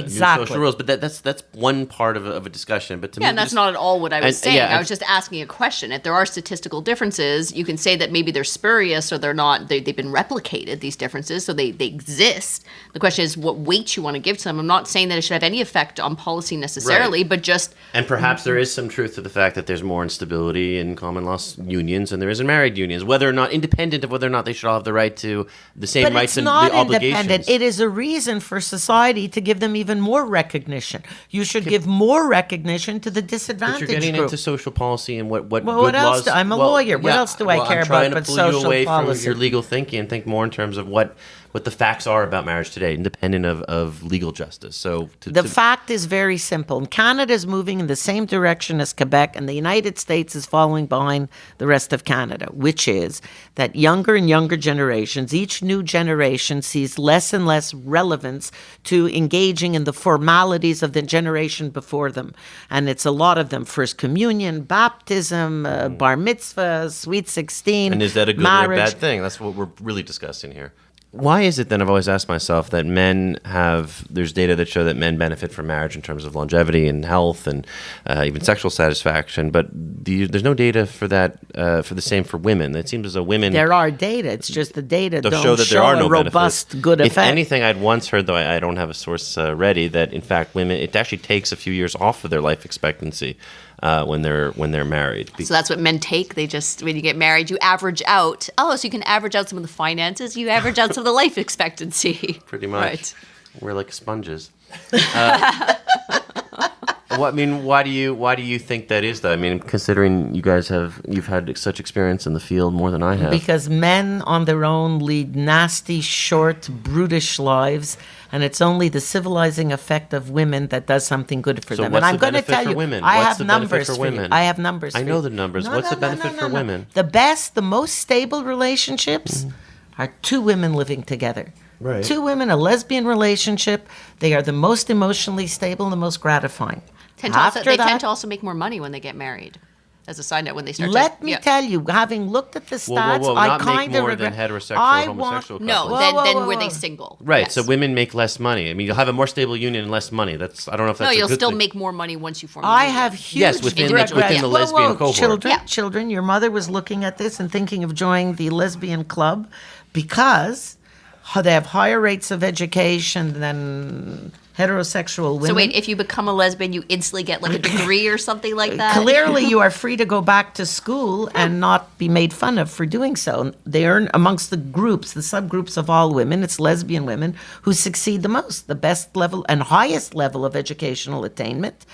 B: social rules, but that's one part of a discussion. But to me,
F: and that's not at all what I was saying.
B: Yeah,
F: I was just asking a question. If there are statistical differences, you can say that maybe they're spurious or they're not. They've been replicated, these differences, so they exist. The question is what weight you want to give to them. I'm not saying that it should have any effect on policy necessarily, but just...
B: And perhaps there is some truth to the fact that there's more instability in common law unions than there is in married unions, whether or not, independent of whether or not they should all have the right to the same rights and the obligations.
C: But it's not independent. It is a reason for society to give them even more recognition. You should give more recognition to the disadvantaged
B: But you're getting
C: group.
B: into social policy and what
C: Well,
B: good
C: what else?
B: laws...
C: I'm a lawyer. What else do I care about but social
B: I'm trying to pull you away
C: policy?
B: from your legal thinking and think more in terms of what what the facts are about marriage today, independent of legal justice. So
C: The fact is very simple. Canada is moving in the same direction as Quebec, and the United States is following behind the rest of Canada, which is that younger and younger generations, each new generation sees less and less relevance to engaging in the formalities of the generation before them. And it's a lot of them: First Communion, baptism, bar mitzvah, Sweet 16,
B: and is that a good
C: marriage.
B: or a bad thing? That's what we're really discussing here. Why is it then, I've always asked myself, that there's data that show that men benefit from marriage in terms of longevity and health and even sexual satisfaction, but there's no data for that, for the same for women. It seems as though women...
C: There are data. It's just the data don't
B: show that there are no
C: a robust,
B: benefits.
C: good effect.
B: If anything, I'd once heard, though I don't have a source ready, that in fact women, it actually takes a few years off of their life expectancy when they're married.
F: So that's what men take. They just, when you get married, you average out. Oh, so you can average out some of the finances. You average out some of the life expectancy.
B: Pretty much.
F: Right.
B: We're like sponges. Why do you think that is, though? I mean, considering you've had such experience in the field more than I have.
C: Because men on their own lead nasty, short, brutish lives, and it's only the civilizing effect of women that does something good for
B: So
C: them.
B: what's
C: And I'm
B: the
C: going to
B: benefit
C: tell
B: for
C: you,
B: women?
C: I
B: What's
C: have
B: the benefit
C: numbers
B: for
C: for you.
B: women?
C: I have numbers.
B: I
C: for
B: know
C: you.
B: the numbers. What's the benefit for women?
C: The best, the most stable relationships are two women living together.
B: Right.
C: Two women, a lesbian relationship. They are the most emotionally stable and the most gratifying.
F: They
C: After
F: tend
C: that,
F: to also make more money when they get married. As a side note, when they start
C: let
F: to...
C: me
F: yeah.
C: tell you, having looked at the stats,
B: Whoa,
C: I
B: not make
C: kind of
B: more
C: regret.
B: than heterosexual
C: I
B: or homosexual
F: No,
B: couples.
F: then were they single?
B: Right,
F: Yes.
B: so women make less money. I mean, you'll have a more stable union and less money. I don't know if that's
F: No,
B: a
F: you'll
B: good
F: still
B: thing.
F: make more money once you form a
C: I
F: union.
C: have huge
B: Yes, within
C: regret.
B: the lesbian cohort.
C: Children,
F: Yeah.
C: children, your mother was looking at this and thinking of joining the lesbian club because they have higher rates of education than heterosexual women.
F: So wait, if you become a lesbian, you instantly get like a degree or something like that?
C: Clearly, you are free to go back to school and not be made fun of for doing so. They earn amongst the groups, the subgroups of all women, it's lesbian women who succeed the most, the best level and highest level of educational attainment.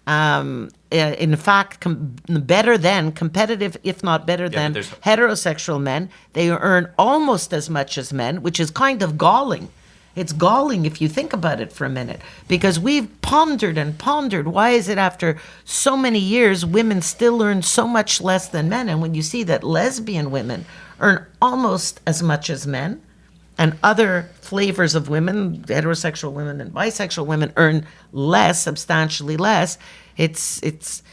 C: In fact, better than, competitive, if not better than,
B: there's-
C: heterosexual men. They earn almost as much as men, which is kind of galling. It's galling if you think about it for a minute, because we've pondered and pondered, why is it after so many years women still earn so much less than men? And when you see that lesbian women earn almost as much as men, and other flavors of women, heterosexual women and bisexual women, earn less, substantially less, it's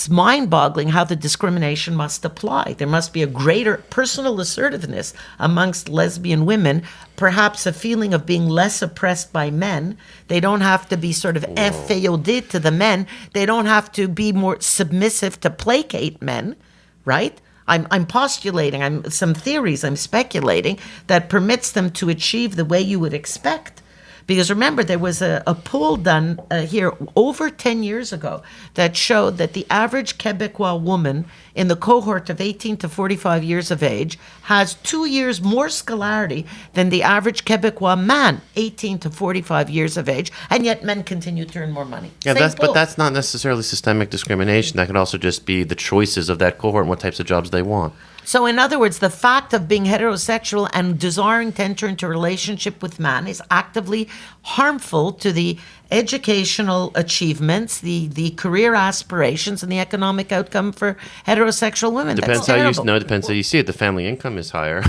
C: mind-boggling how the discrimination must apply. There must be a greater personal assertiveness amongst lesbian women, perhaps a feeling of being less oppressed by men. They don't have to be sort of inféodés to the men. They don't have to be more submissive to placate men, right? I'm postulating, some theories I'm speculating that permits them to achieve the way you would expect. Because remember, there was a poll done here over 10 years ago that showed that the average Quebecois woman in the cohort of 18 to 45 years of age has 2 years more scholarity than the average Quebecois man, 18 to 45 years of age, and yet men continue to earn more money.
B: Yeah,
C: Same
B: but
C: poll.
B: that's not necessarily systemic discrimination. That could also just be the choices of that cohort and what types of jobs they want.
C: So, in other words, the fact of being heterosexual and desiring to enter into a relationship with man is actively harmful to the educational achievements, the career aspirations, and the economic outcome for heterosexual women.
B: Depends
C: That's
B: how you
C: terrible.
B: depends how you see it. The family income is higher.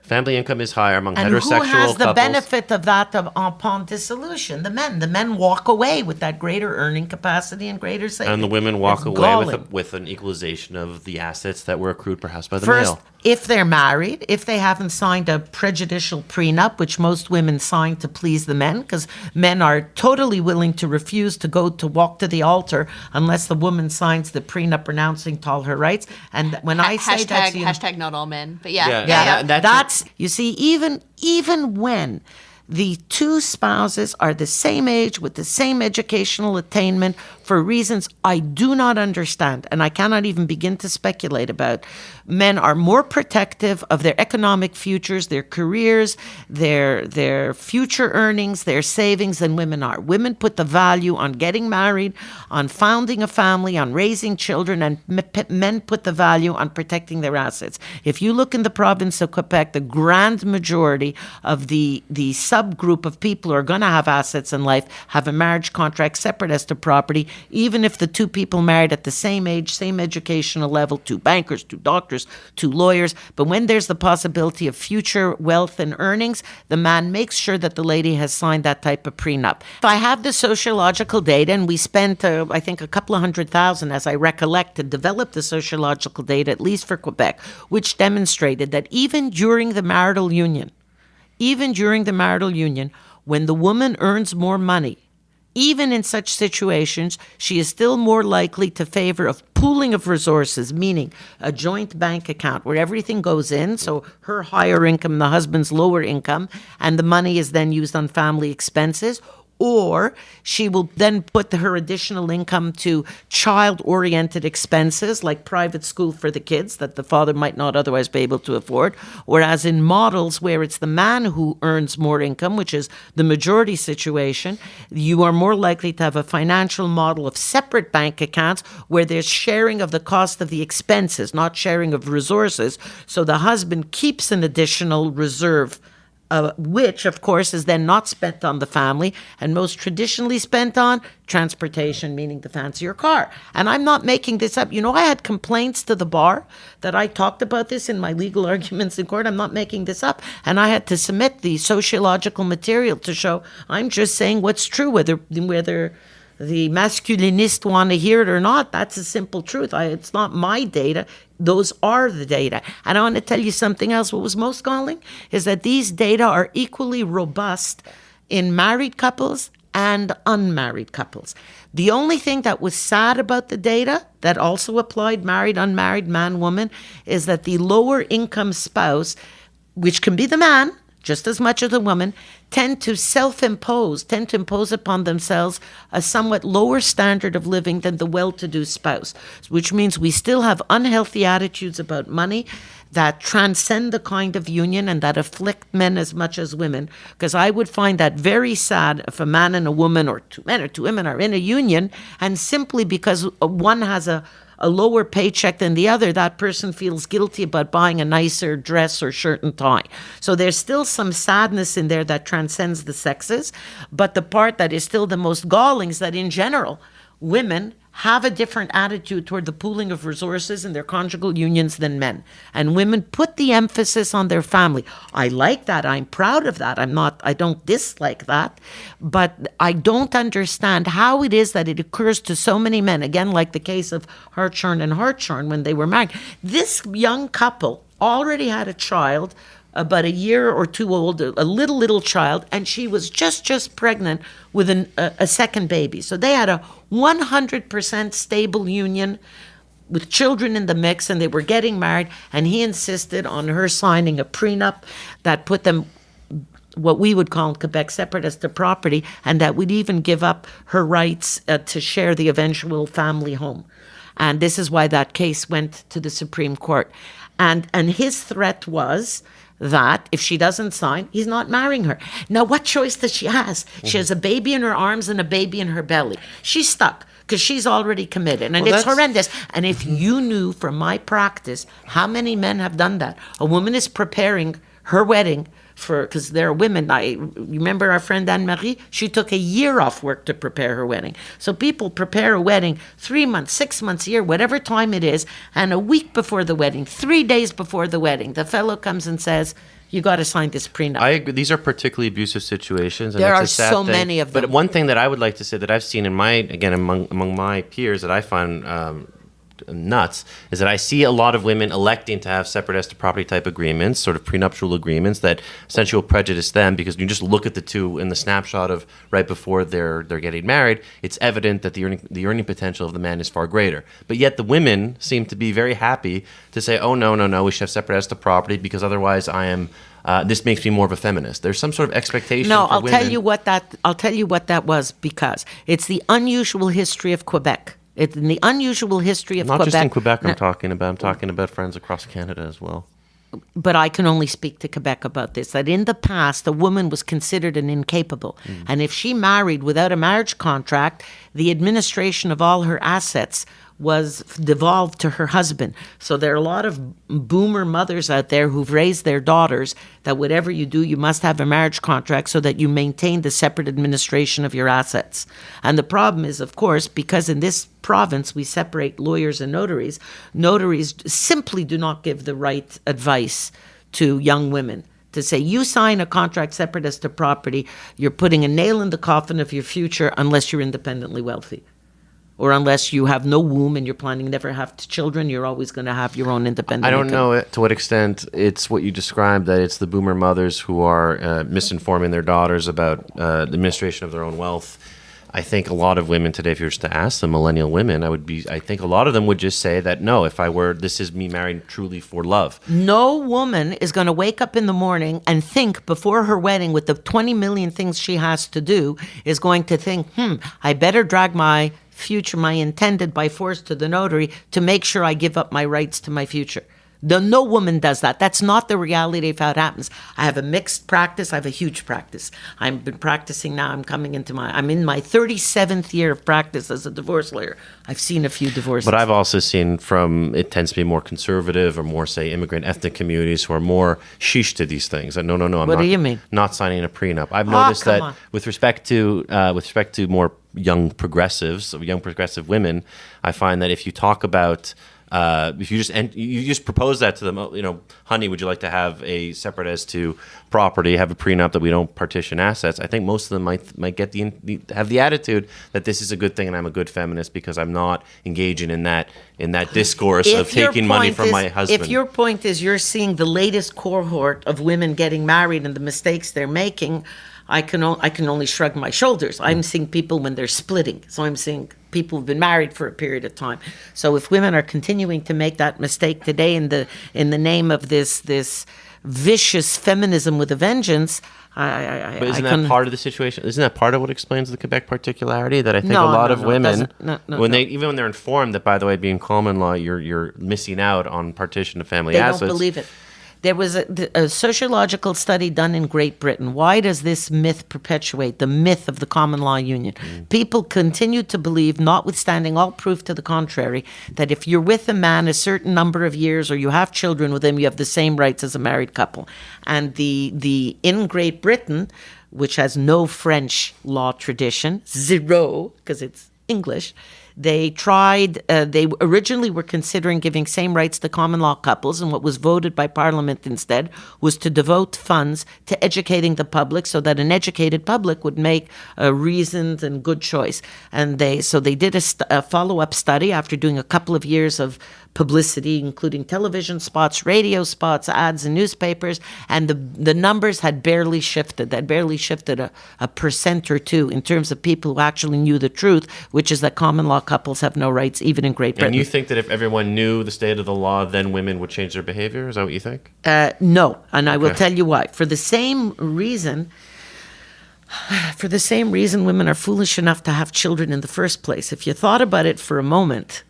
B: Family income is higher among
C: And
B: heterosexual
C: who has the
B: couples.
C: benefit of that upon dissolution? The men. The men walk away with that greater earning capacity and greater savings.
B: And the women walk
C: It's
B: away
C: galling.
B: with an equalization of the assets that were accrued perhaps by the
C: First,
B: male.
C: if they're married, if they haven't signed a prejudicial prenup, which most women sign to please the men, because men are totally willing to refuse to walk to the altar unless the woman signs the prenup renouncing to all her rights. And when I say that,
F: hashtag not all men, but yeah.
B: Yeah.
C: that's you see, even when the two spouses are the same age with the same educational attainment for reasons I do not understand, and I cannot even begin to speculate about, men are more protective of their economic futures, their careers, their future earnings, their savings than women are. Women put the value on getting married, on founding a family, on raising children, and men put the value on protecting their assets. If you look in the province of Quebec, the grand majority of the subgroup of people who are going to have assets in life have a marriage contract separate as to property, even if the two people married at the same age, same educational level, two bankers, two doctors, two lawyers. But when there's the possibility of future wealth and earnings, the man makes sure that the lady has signed that type of prenup. If I have the sociological data, and we spent, I think, a couple of $100,000, as I recollect, to develop the sociological data, at least for Quebec, which demonstrated that even during the marital union, when the woman earns more money, even in such situations, she is still more likely to favor of pooling of resources, meaning a joint bank account where everything goes in, so her higher income, the husband's lower income, and the money is then used on family expenses. Or she will then put her additional income to child-oriented expenses like private school for the kids that the father might not otherwise be able to afford. Whereas in models where it's the man who earns more income, which is the majority situation, you are more likely to have a financial model of separate bank accounts where there's sharing of the cost of the expenses, not sharing of resources. So the husband keeps an additional reserve, which, of course, is then not spent on the family and most traditionally spent on transportation, meaning the fancier car. And I'm not making this up. You know, I had complaints to the bar that I talked about this in my legal arguments in court. I'm not making this up. And I had to submit the sociological material to show I'm just saying what's true, whether the masculinists want to hear it or not. That's a simple truth. It's not my data. Those are the data. And I want to tell you something else. What was most galling is that these data are equally robust in married couples and unmarried couples. The only thing that was sad about the data that also applied married, unmarried, man, woman, is that the lower income spouse, which can be the man, just as much as a woman, tend to impose upon themselves a somewhat lower standard of living than the well-to-do spouse, which means we still have unhealthy attitudes about money that transcend the kind of union and that afflict men as much as women. Because I would find that very sad if a man and a woman, or two men or two women, are in a union, and simply because one has a lower paycheck than the other, that person feels guilty about buying a nicer dress or shirt and tie. So there's still some sadness in there that transcends the sexes. But the part that is still the most galling is that in general, women have a different attitude toward the pooling of resources in their conjugal unions than men. And women put the emphasis on their family. I like that. I'm proud of that. I don't dislike that. But I don't understand how it is that it occurs to so many men, again, like the case of Hartshorn and Hartshorn when they were married. This young couple already had a child, about a year or two old, a little child, and she was just pregnant with a second baby. So they had a 100% stable union with children in the mix, and they were getting married, and he insisted on her signing a prenup that put them, what we would call in Quebec, separate as to property, and that would even give up her rights to share the eventual family home. And this is why that case went to the Supreme Court. And his threat was that if she doesn't sign, he's not marrying her. Now, what choice does she have? She has a baby in her arms and a baby in her belly. She's stuck because she's already committed. And it's horrendous. And if you knew from my practice how many men have done that, a woman is preparing her wedding because there are women. You remember our friend Anne-Marie? She took a year off work to prepare her wedding. So people prepare a wedding 3 months, 6 months, a year, whatever time it is, and a week before the wedding, 3 days before the wedding, the fellow comes and says, you got to sign this prenup.
B: I agree. These are particularly abusive situations. And
C: there
B: it's
C: are
B: a sad
C: so
B: thing.
C: many of them.
B: But one thing that I would like to say that I've seen in among my peers that I find nuts is that I see a lot of women electing to have separate as to property type agreements, sort of prenuptial agreements that essentially will prejudice them because you just look at the two in the snapshot of right before they're getting married. It's evident that the earning potential of the man is far greater. But yet the women seem to be very happy to say, oh no, we should have separate as to property because otherwise I am this makes me more of a feminist. There's some sort of expectation.
C: No,
B: for
C: I'll
B: women.
C: tell you what that was, because it's the unusual history of Quebec. It's in the unusual history of
B: Not
C: Quebec.
B: just in Quebec.
C: No,
B: I'm talking about friends across Canada as well.
C: but I can only speak to Quebec about this, that in the past, a woman was considered an incapable. And if she married without a marriage contract, the administration of all her assets was devolved to her husband. So there are a lot of boomer mothers out there who've raised their daughters that whatever you do, you must have a marriage contract so that you maintain the separate administration of your assets. And the problem is, of course, because in this province we separate lawyers and notaries simply do not give the right advice to young women. To say, you sign a contract separate as to property, you're putting a nail in the coffin of your future unless you're independently wealthy. Or unless you have no womb and you're planning never to have children, you're always going to have your own independent
B: I don't
C: income.
B: know to what extent it's what you described, that it's the boomer mothers who are misinforming their daughters about the administration of their own wealth. I think a lot of women today, if you were just to ask them, millennial women, I think a lot of them would just say that, no, this is me married truly for love.
C: No woman is going to wake up in the morning and think before her wedding, with the 20 million things she has to do, is going to think, I better drag my future, my intended, by force to the notary to make sure I give up my rights to my future. No woman does that. That's not the reality of how it happens. I have a mixed practice. I have a huge practice. I've been practicing now. I'm in my 37th year of practice as a divorce lawyer. I've seen a few divorces.
B: But I've also seen it tends to be more conservative or more, say, immigrant ethnic communities who are more sheesh to these things. No,
C: What do you mean?
B: Not signing a prenup. I've noticed
C: come
B: that
C: on.
B: with respect to more young progressives, young progressive women, I find that if you talk about if you just propose that to them, honey, would you like to have a separate as to property, have a prenup that we don't partition assets? I think most of them might get have the attitude that this is a good thing and I'm a good feminist because I'm not engaging in that discourse of taking money from my husband.
C: If your point is you're seeing the latest cohort of women getting married and the mistakes they're making, I can only shrug my shoulders. I'm seeing people when they're splitting. So I'm seeing people who've been married for a period of time. So if women are continuing to make that mistake today in the name of this vicious feminism with a vengeance,
B: But isn't that part of the situation? Isn't that part of what explains the Quebec particularity? That I think a lot of women, even when they're informed that, by the way, being common law, you're missing out on partition of family assets.
C: They don't believe it. There was a sociological study done in Great Britain. Why does this myth perpetuate, the myth of the common law union? People continue to believe, notwithstanding all proof to the contrary, that if you're with a man a certain number of years or you have children with him, you have the same rights as a married couple. And the in Great Britain, which has no French law tradition, zero, because it's English, they originally were considering giving same rights to common law couples, and what was voted by Parliament instead was to devote funds to educating the public so that an educated public would make a reasoned and good choice. And they did a follow-up study after doing a couple of years of publicity, including television spots, radio spots, ads in newspapers, and the numbers had barely shifted. They'd barely shifted a percent or two in terms of people who actually knew the truth, which is that common law couples have no rights, even in Great Britain.
B: And you think that if everyone knew the state of the law, then women would change their behavior? Is that what you think?
C: No, and I will tell you why. For the same reason, women are foolish enough to have children in the first place. If you thought about it for a moment,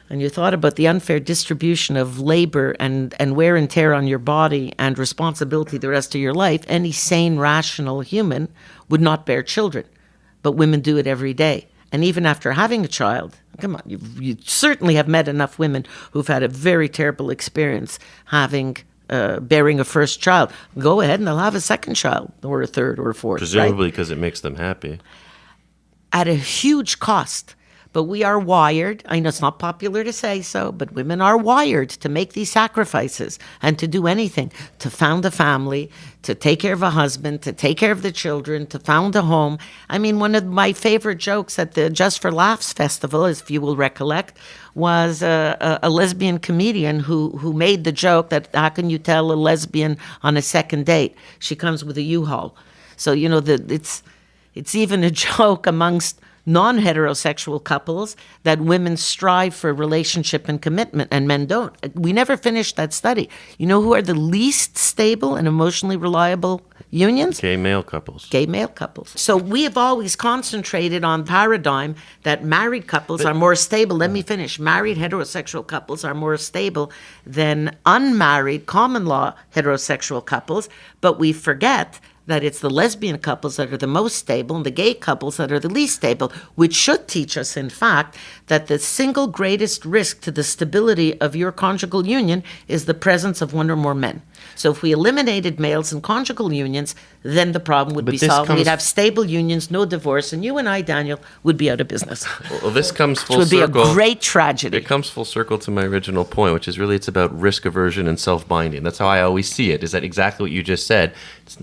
C: and you thought about the unfair distribution of labor and wear and tear on your body and responsibility the rest of your life, any sane, rational human would not bear children. But women do it every day. And even after having a child, come on, you certainly have met enough women who've had a very terrible experience having bearing a first child. Go ahead and they'll have a second child or a third or a fourth.
B: Presumably because it makes them happy.
C: At a huge cost. But we are wired, I know it's not popular to say so, but women are wired to make these sacrifices and to do anything, to found a family, to take care of a husband, to take care of the children, to found a home. I mean, one of my favorite jokes at the Just for Laughs festival, if you will recollect, was a lesbian comedian who made the joke that how can you tell a lesbian on a second date? She comes with a U-Haul. So, it's even a joke amongst non-heterosexual couples that women strive for relationship and commitment and men don't. We never finished that study. You know who are the least stable and emotionally reliable unions?
B: Gay male couples.
C: Gay male couples. So we have always concentrated on paradigm that married couples are more stable. Let me finish. Married heterosexual couples are more stable than unmarried common law heterosexual couples, but we forget that it's the lesbian couples that are the most stable and the gay couples that are the least stable, which should teach us, in fact, that the single greatest risk to the stability of your conjugal union is the presence of one or more men. So if we eliminated males in conjugal unions, then the problem would be solved. We'd have stable unions, no divorce, and you and I, Daniel, would be out of business.
B: Well, this comes full
C: Which would
B: circle.
C: be a great tragedy.
B: It comes full circle to my original point, which is really it's about risk aversion and self-binding. That's how I always see it, is that exactly what you just said. It's,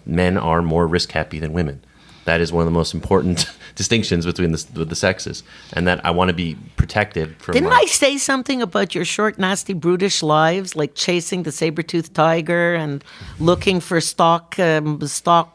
B: men are more risk happy than women. That is one of the most important distinctions between the sexes, and that I want to be protected from.
C: Didn't I say something about your short, nasty, brutish lives, like chasing the saber-toothed tiger and looking for stock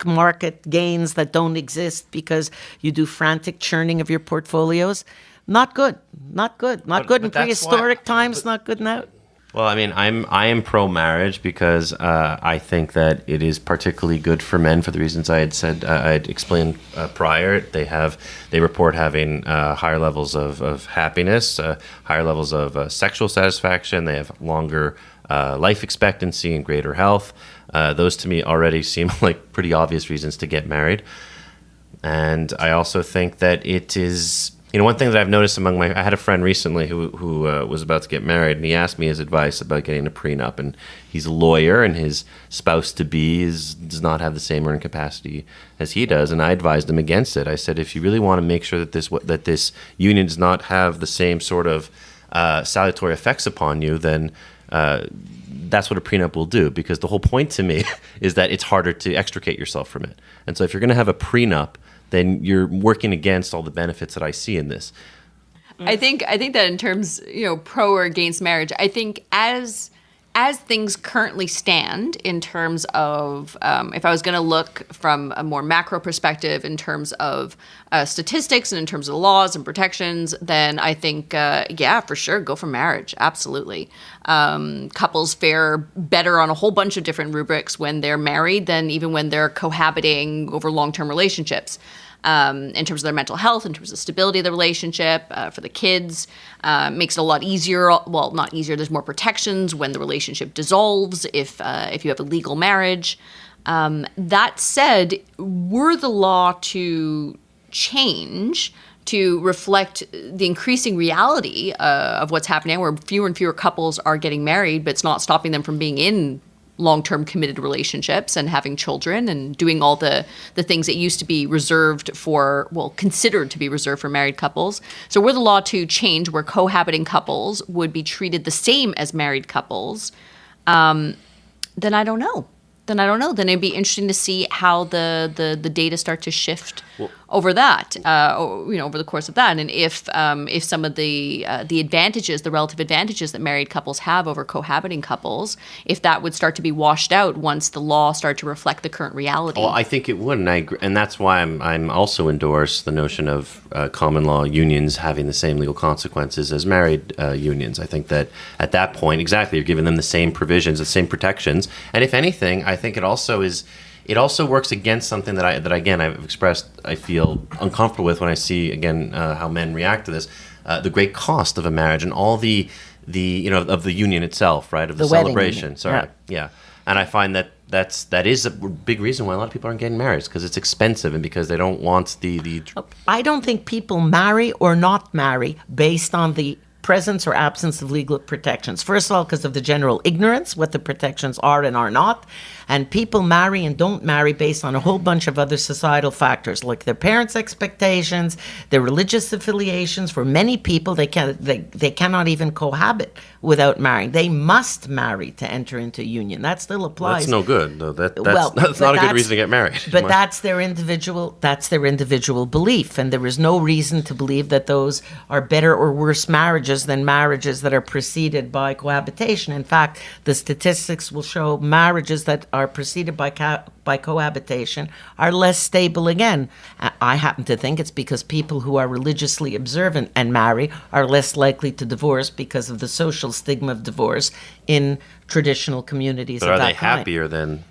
C: market gains that don't exist because you do frantic churning of your portfolios? Not good. Not good. Not good in prehistoric times. Not good now.
B: Well, I mean, I am pro-marriage because I think that it is particularly good for men for the reasons I had said. I had explained prior. They report having higher levels of happiness, higher levels of sexual satisfaction. They have longer life expectancy and greater health. Those to me already seem like pretty obvious reasons to get married. And I also think that it is. One thing that I've noticed I had a friend recently who was about to get married, and he asked me his advice about getting a prenup. And he's a lawyer, and his spouse-to-be does not have the same earning capacity as he does. And I advised him against it. I said, if you really want to make sure that this union does not have the same sort of salutary effects upon you, then that's what a prenup will do. Because the whole point to me is that it's harder to extricate yourself from it. And so if you're going to have a prenup, then you're working against all the benefits that I see in this.
F: I think that in terms, pro or against marriage, I think as things currently stand in terms of, if I was going to look from a more macro perspective in terms of statistics and in terms of laws and protections, then I think, for sure, go for marriage. Absolutely. Couples fare better on a whole bunch of different rubrics when they're married than even when they're cohabiting over long-term relationships. In terms of their mental health, in terms of stability of the relationship, for the kids, makes it a lot easier. Well, not easier. There's more protections when the relationship dissolves if you have a legal marriage. That said, were the law to change to reflect the increasing reality of what's happening, where fewer and fewer couples are getting married, but it's not stopping them from being in long-term committed relationships and having children and doing all the things that used to be considered to be reserved for married couples. So were the law to change where cohabiting couples would be treated the same as married couples, then I don't know. Then it'd be interesting to see how the data start to shift over that, over the course of that, and if some of the advantages, the relative advantages that married couples have over cohabiting couples, if that would start to be washed out once the law started to reflect the current reality.
B: Well, I think it would, and I agree, and that's why I'm also endorse the notion of common law unions having the same legal consequences as married unions. I think that at that point, exactly, you're giving them the same provisions, the same protections, and if anything, I think it also works against something that I've expressed I feel uncomfortable with when I see again how men react to this, the great cost of a marriage and all the of the union itself, right, of the celebration. Sorry, yeah, and I find that is a big reason why a lot of people aren't getting married, because it's expensive and because they don't want the.
C: I don't think people marry or not marry based on the presence or absence of legal protections. First of all, because of the general ignorance, what the protections are and are not. And people marry and don't marry based on a whole bunch of other societal factors, like their parents' expectations, their religious affiliations. For many people, they cannot even cohabit without marrying. They must marry to enter into a union. That still applies.
B: That's no good, though. That's not a good reason to get married.
C: But that's their individual belief, and there is no reason to believe that those are better or worse marriages than marriages that are preceded by cohabitation. In fact, the statistics will show marriages that are preceded by cohabitation are less stable again. I happen to think it's because people who are religiously observant and marry are less likely to divorce because of the social stigma of divorce in traditional communities
B: But
C: of
B: are
C: that
B: they
C: kind.
B: happier then?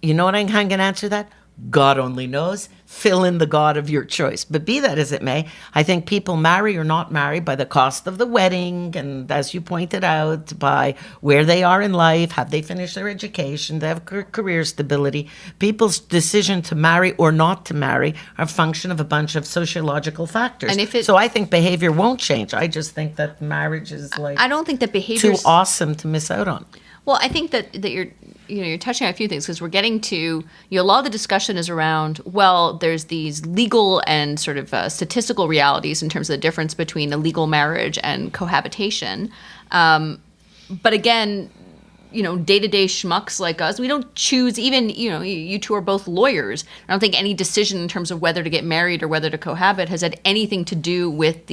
C: You know what I'm going to answer that? God only knows. Fill in the God of your choice. But be that as it may, I think people marry or not marry by the cost of the wedding, and as you pointed out, by where they are in life, have they finished their education, they have career stability. People's decision to marry or not to marry are a function of a bunch of sociological factors.
F: And if it-
C: so I think behavior won't change. I just think that marriage is like
F: I don't think that
C: too
F: behavior
C: awesome to miss out on.
F: Well, I think that you're touching on a few things because we're getting to a lot of the discussion is around, well, there's these legal and sort of statistical realities in terms of the difference between a legal marriage and cohabitation. But again, day-to-day schmucks like us, we don't choose, even, you two are both lawyers. I don't think any decision in terms of whether to get married or whether to cohabit has had anything to do with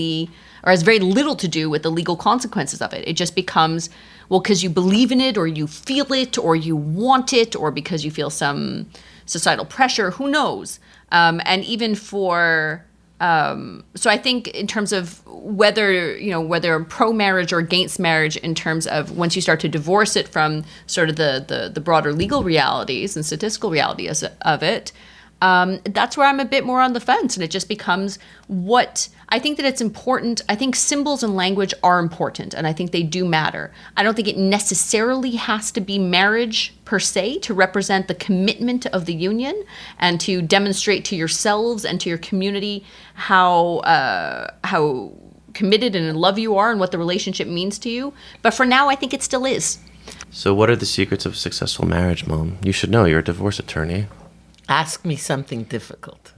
F: or has very little to do with the legal consequences of it. It just becomes, well, because you believe in it or you feel it or you want it or because you feel some societal pressure, who knows? And even for, so I think in terms of whether pro-marriage or against marriage, in terms of once you start to divorce it from sort of the broader legal realities and statistical realities of it, that's where I'm a bit more on the fence. And it just becomes I think that it's important. I think symbols and language are important, and I think they do matter. I don't think it necessarily has to be marriage per se to represent the commitment of the union and to demonstrate to yourselves and to your community how committed and in love you are and what the relationship means to you. But for now, I think it still is.
B: So what are the secrets of successful marriage, Mom? You should know. You're a divorce attorney.
C: Ask me something difficult.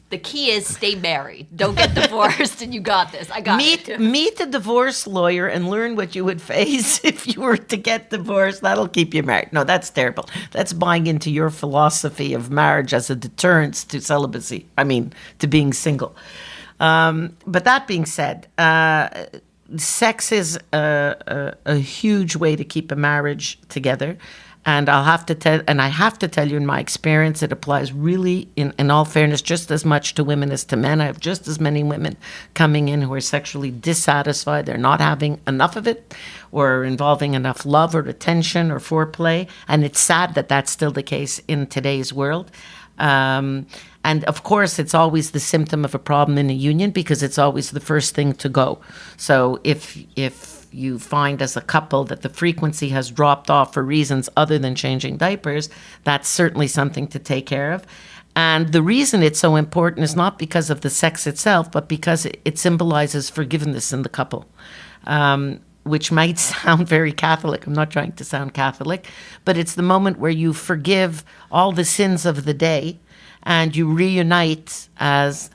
F: The key is stay married. Don't get divorced, and you got this. I got it.
C: Meet a divorce lawyer and learn what you would face if you were to get divorced. That'll keep you married. No, that's terrible. That's buying into your philosophy of marriage as a deterrence to celibacy. I mean, to being single. But that being said, sex is a huge way to keep a marriage together. And I have to tell you, in my experience, it applies really, in all fairness, just as much to women as to men. I have just as many women coming in who are sexually dissatisfied. They're not having enough of it or involving enough love or attention or foreplay. And it's sad that that's still the case in today's world. And of course, it's always the symptom of a problem in a union because it's always the first thing to go. So if you find as a couple that the frequency has dropped off for reasons other than changing diapers, that's certainly something to take care of. And the reason it's so important is not because of the sex itself, but because it symbolizes forgiveness in the couple, which might sound very Catholic. I'm not trying to sound Catholic, but it's the moment where you forgive all the sins of the day and you reunite as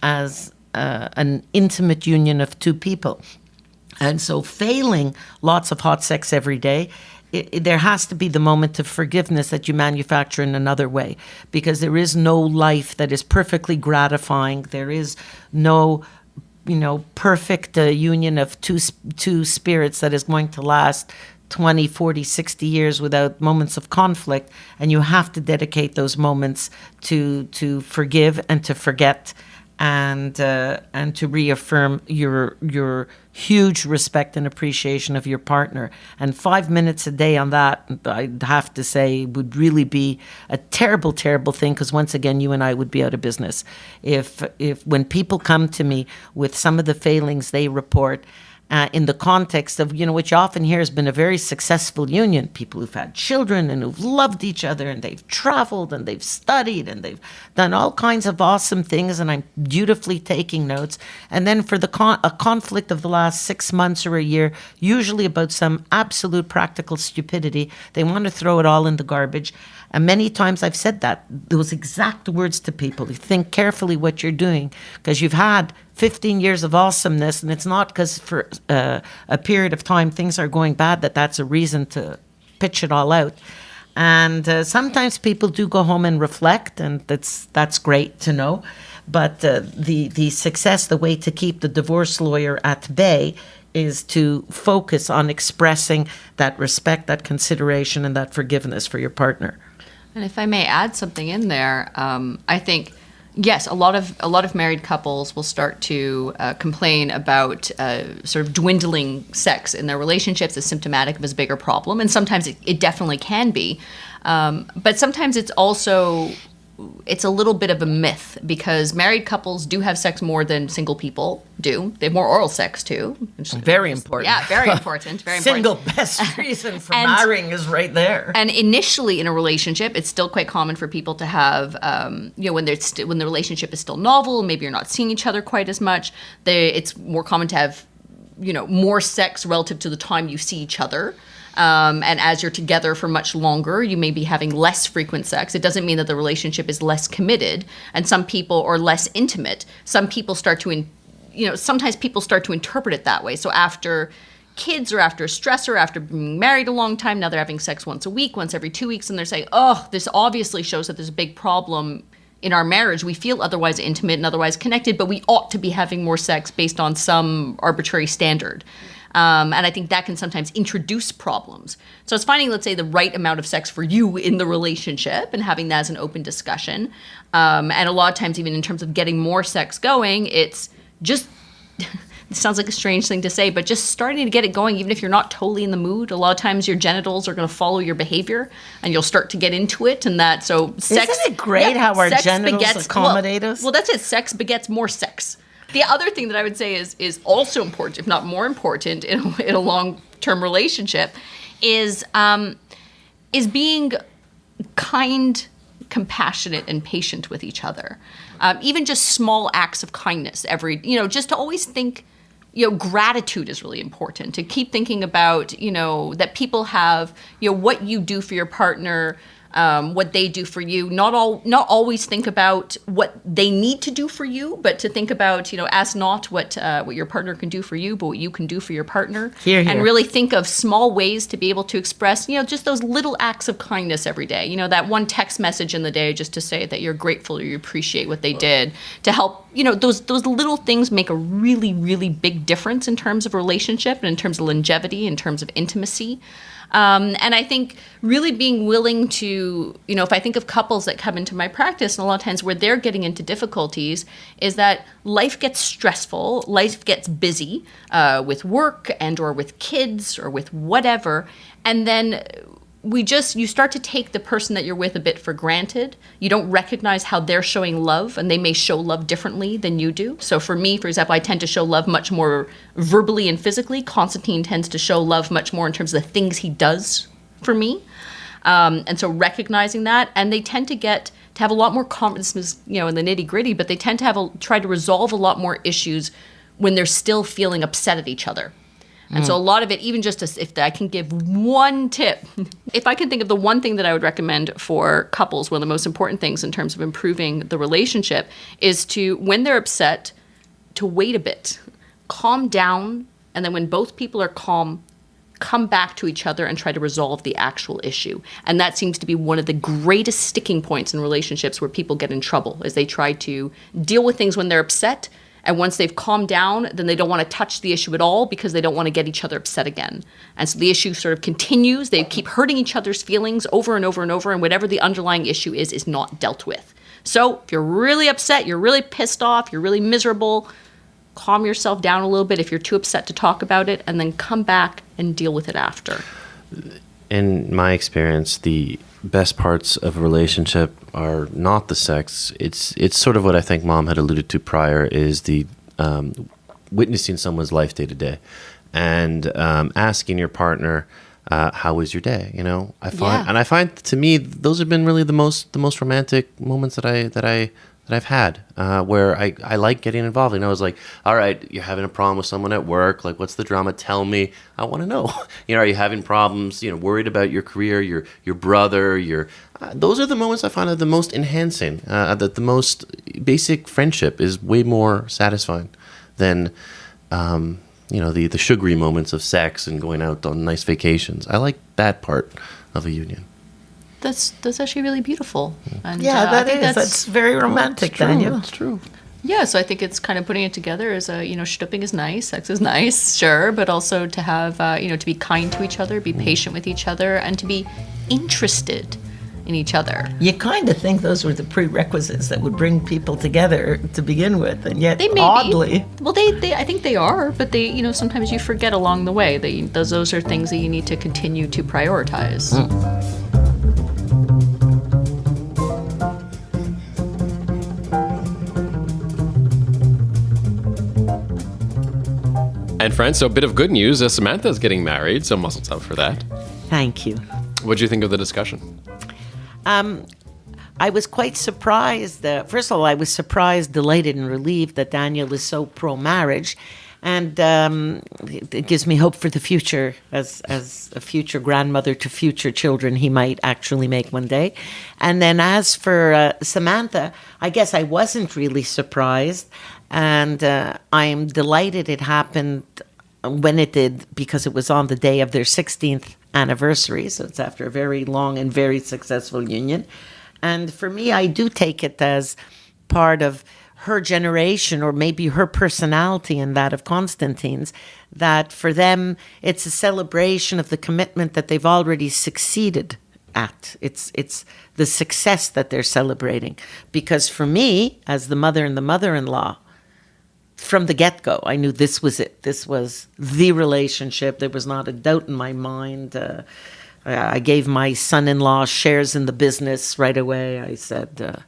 C: an intimate union of two people. And so failing lots of hot sex every day, there has to be the moment of forgiveness that you manufacture in another way, because there is no life that is perfectly gratifying. There is no, perfect union of two spirits that is going to last 20, 40, 60 years without moments of conflict. And you have to dedicate those moments to forgive and to forget and to reaffirm your huge respect and appreciation of your partner. And 5 minutes a day on that, I'd have to say, would really be a terrible, terrible thing, because once again, you and I would be out of business. If when people come to me with some of the failings they report, in the context of, what you often hear has been a very successful union, people who've had children and who've loved each other and they've traveled and they've studied and they've done all kinds of awesome things, and I'm dutifully taking notes. And then for a conflict of the last 6 months or a year, usually about some absolute practical stupidity, they want to throw it all in the garbage. And many times I've said those exact words to people. You think carefully what you're doing, because you've had 15 years of awesomeness, and it's not because for a period of time things are going bad that's a reason to pitch it all out. And sometimes people do go home and reflect, and that's great to know. But the success, the way to keep the divorce lawyer at bay is to focus on expressing that respect, that consideration, and that forgiveness for your partner.
F: And if I may add something in there, I think, yes, a lot of married couples will start to complain about sort of dwindling sex in their relationships as symptomatic of a bigger problem, and sometimes it definitely can be. But sometimes it's a little bit of a myth, because married couples do have sex more than single people do. They have more oral sex too.
C: Very important.
F: Yeah, very important. Very
C: Single
F: important.
C: best reason for marrying is right there.
F: And initially in a relationship, it's still quite common for people to have, when the relationship is still novel, maybe you're not seeing each other quite as much. It's more common to have, more sex relative to the time you see each other. And as you're together for much longer, you may be having less frequent sex. It doesn't mean that the relationship is less committed, and some people are less intimate. Some people start to, sometimes people start to interpret it that way. So after kids or after a stressor, after being married a long time, now they're having sex once a week, once every 2 weeks, and they're saying, oh, this obviously shows that there's a big problem in our marriage. We feel otherwise intimate and otherwise connected, but we ought to be having more sex based on some arbitrary standard. And I think that can sometimes introduce problems. So it's finding, let's say, the right amount of sex for you in the relationship and having that as an open discussion. And a lot of times, even in terms of getting more sex going, it's just, it sounds like a strange thing to say, but just starting to get it going, even if you're not totally in the mood. A lot of times your genitals are going to follow your behavior and you'll start to get into it. And that, so sex.
C: Isn't it great how our genitals accommodate us?
F: Well, that's it. Sex begets more sex. The other thing that I would say is also important, if not more important, in a long-term relationship, is being kind, compassionate, and patient with each other. Even just small acts of kindness. Just to always think, gratitude is really important. To keep thinking about, that people have, what you do for your partner. What they do for you, not always think about what they need to do for you, but to think about, ask not what your partner can do for you, but what you can do for your partner.
C: Hear, hear.
F: And really think of small ways to be able to express, just those little acts of kindness every day. That one text message in the day just to say that you're grateful or you appreciate what they did, to help, those little things make a really, really big difference in terms of relationship and in terms of longevity, in terms of intimacy. And I think really being willing to, if I think of couples that come into my practice, and a lot of times where they're getting into difficulties is that life gets stressful, life gets busy with work and or with kids or with whatever. And then you start to take the person that you're with a bit for granted. You don't recognize how they're showing love, and they may show love differently than you do. So for me, for example, I tend to show love much more verbally and physically. Constantine tends to show love much more in terms of the things he does for me. And so recognizing that, and they tend to have a lot more confidence, in the nitty gritty, but they tend to try to resolve a lot more issues when they're still feeling upset at each other. And so a lot of it, even just if I can give one tip, if I can think of the one thing that I would recommend for couples, one of the most important things in terms of improving the relationship is to, when they're upset, to wait a bit, calm down, and then when both people are calm, come back to each other and try to resolve the actual issue. And that seems to be one of the greatest sticking points in relationships where people get in trouble, is they try to deal with things when they're upset. And once they've calmed down, then they don't want to touch the issue at all because they don't want to get each other upset again. And so the issue sort of continues. They keep hurting each other's feelings over and over and over, and whatever the underlying issue is not dealt with. So if you're really upset, you're really pissed off, you're really miserable, calm yourself down a little bit if you're too upset to talk about it, and then come back and deal with it after.
B: In my experience, the best parts of a relationship are not the sex. It's sort of what I think Mom had alluded to prior, is the witnessing someone's life day to day, and asking your partner, how was your day? I find to me those have been really the most romantic moments that I've had, where I like getting involved. I was like, all right, you're having a problem with someone at work. Like, what's the drama? Tell me. I want to know. Are you having problems? Worried about your career, your brother, those are the moments I find are the most enhancing. That the most basic friendship is way more satisfying than, the sugary moments of sex and going out on nice vacations. I like that part of a union.
F: That's actually really beautiful. And,
C: that's very romantic, Daniel.
B: It's true.
F: Yeah, so I think it's kind of putting it together as schtupping is nice, sex is nice, sure, but also to have, to be kind to each other, be patient with each other, and to be interested in each other.
C: You kind of think those were the prerequisites that would bring people together to begin with, and yet
F: They may
C: oddly,
F: be. Well, they I think they are, but sometimes you forget along the way. Those are things that you need to continue to prioritize.
D: And friends, so a bit of good news. Samantha's getting married, so muzzle up for that.
C: thank you.
D: What do you think of the discussion?
C: I was quite surprised. First of all, I was surprised, delighted, and relieved that Daniel is so pro-marriage. And it gives me hope for the future as a future grandmother to future children he might actually make one day. And then as for Samantha, I guess I wasn't really surprised. And I am delighted it happened when it did, because it was on the day of their 16th anniversary. So it's after a very long and very successful union. And for me, I do take it as part of her generation, or maybe her personality and that of Constantine's, that for them, it's a celebration of the commitment that they've already succeeded at. It's the success that they're celebrating. Because for me, as the mother and the mother-in-law, from the get-go, I knew this was it. This was the relationship. There was not a doubt in my mind. I gave my son-in-law shares in the business right away. I said,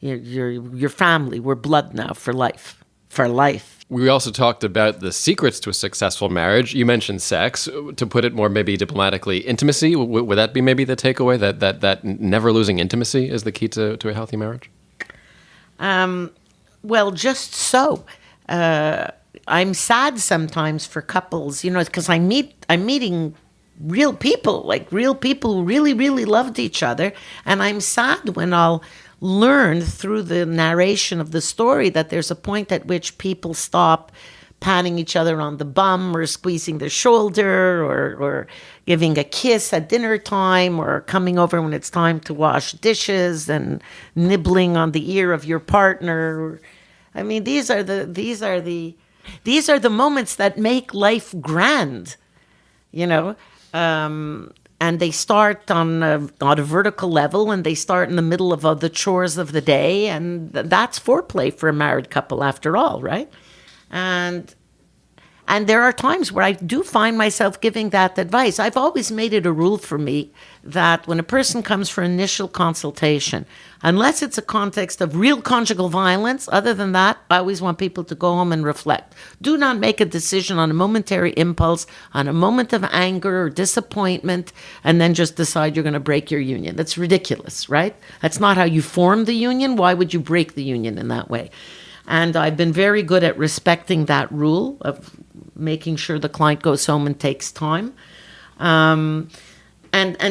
C: Your family, we're blood now for life. For life.
D: We also talked about the secrets to a successful marriage. You mentioned sex. To put it more maybe diplomatically, intimacy. Would that be maybe the takeaway, that never losing intimacy is the key to a healthy marriage?
C: Well, just so. I'm sad sometimes for couples, because I'm meeting real people, like real people who really, really loved each other. And I'm sad when I'll learn through the narration of the story that there's a point at which people stop patting each other on the bum or squeezing their shoulder or giving a kiss at dinner time or coming over when it's time to wash dishes and nibbling on the ear of your partner. I mean, these are the moments that make life grand, and they start on a vertical level, and they start in the middle of the chores of the day, and that's foreplay for a married couple, after all, right? And there are times where I do find myself giving that advice. I've always made it a rule for me that when a person comes for initial consultation, unless it's a context of real conjugal violence, other than that, I always want people to go home and reflect. Do not make a decision on a momentary impulse, on a moment of anger or disappointment, and then just decide you're going to break your union. That's ridiculous, right? That's not how you form the union. Why would you break the union in that way? And I've been very good at respecting that rule of making sure the client goes home and takes time. And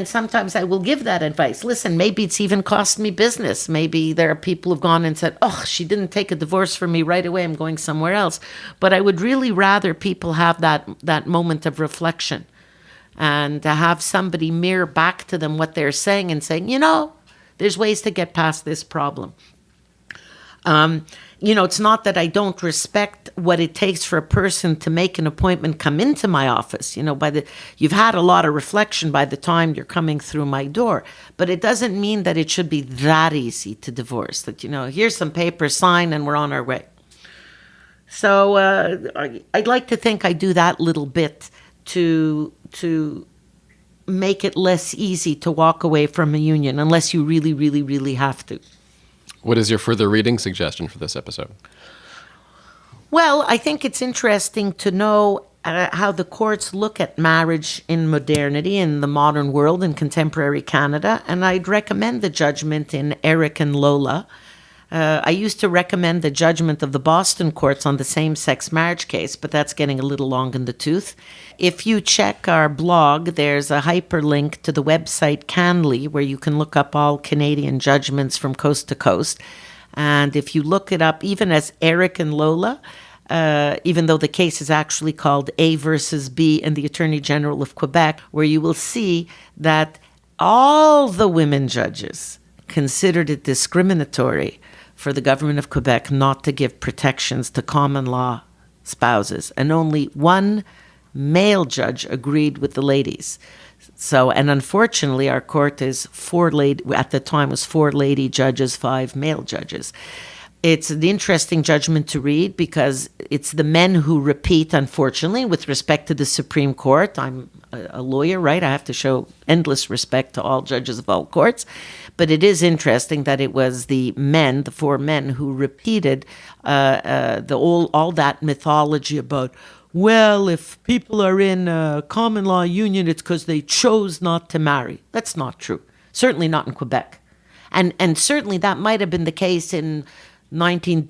C: sometimes I will give that advice. Listen, maybe it's even cost me business. Maybe there are people who've gone and said, oh, she didn't take a divorce from me right away. I'm going somewhere else. But I would really rather people have that moment of reflection and to have somebody mirror back to them what they're saying and saying, there's ways to get past this problem. It's not that I don't respect what it takes for a person to make an appointment, come into my office. You've had a lot of reflection by the time you're coming through my door. But it doesn't mean that it should be that easy to divorce. That, here's some papers, sign, and we're on our way. So I'd like to think I do that little bit to make it less easy to walk away from a union, unless you really, really, really have to.
D: What is your further reading suggestion for this episode?
C: Well, I think it's interesting to know how the courts look at marriage in modernity, in the modern world, in contemporary Canada. And I'd recommend the judgment in Eric and Lola. I used to recommend the judgment of the Boston courts on the same-sex marriage case, but that's getting a little long in the tooth. If you check our blog, there's a hyperlink to the website Canly, where you can look up all Canadian judgments from coast to coast. And if you look it up, even as Eric and Lola, even though the case is actually called A versus B and the Attorney General of Quebec, where you will see that all the women judges considered it discriminatory for the government of Quebec not to give protections to common law spouses, and only one male judge agreed with the ladies. So, and unfortunately, our court is at the time was 4 lady judges, 5 male judges. It's an interesting judgment to read because it's the men who repeat, unfortunately, with respect to the Supreme Court. I'm a lawyer, right? I have to show endless respect to all judges of all courts. But it is interesting that it was the 4 men, who repeated all that mythology about, well, if people are in a common law union, it's because they chose not to marry. That's not true. Certainly not in Quebec. And certainly that might have been the case in 19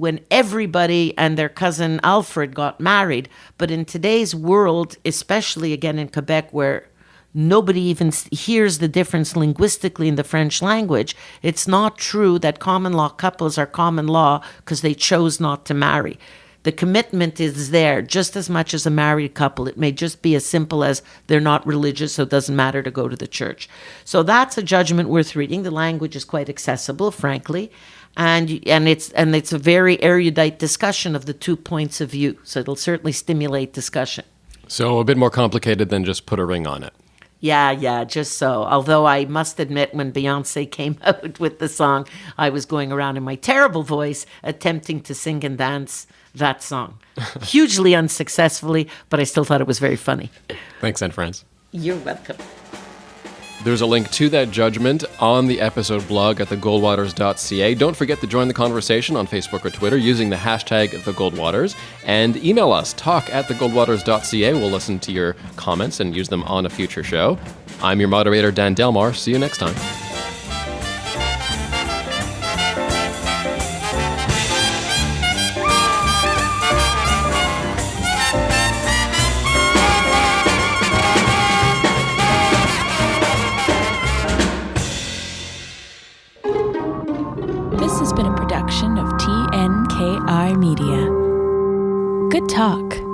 C: when everybody and their cousin Alfred got married. But in today's world, especially again in Quebec, where nobody even hears the difference linguistically in the French language, it's not true that common law couples are common law because they chose not to marry. The commitment is there just as much as a married couple. It may just be as simple as they're not religious, so it doesn't matter to go to the church. So that's a judgment worth reading. The language is quite accessible, frankly. And it's a very erudite discussion of the 2 points of view. So it'll certainly stimulate discussion.
D: So a bit more complicated than just put a ring on it.
C: Yeah, just so. Although I must admit, when Beyonce came out with the song, I was going around in my terrible voice attempting to sing and dance that song. Hugely unsuccessfully, but I still thought it was very funny.
D: Thanks, Anne-France.
C: You're welcome.
D: There's a link to that judgment on the episode blog at thegoldwaters.ca. Don't forget to join the conversation on Facebook or Twitter using the hashtag #TheGoldwaters, and email us, talk@thegoldwaters.ca. We'll listen to your comments and use them on a future show. I'm your moderator, Dan Delmar. See you next time.
A: This has been a production of TNKR Media. Good talk.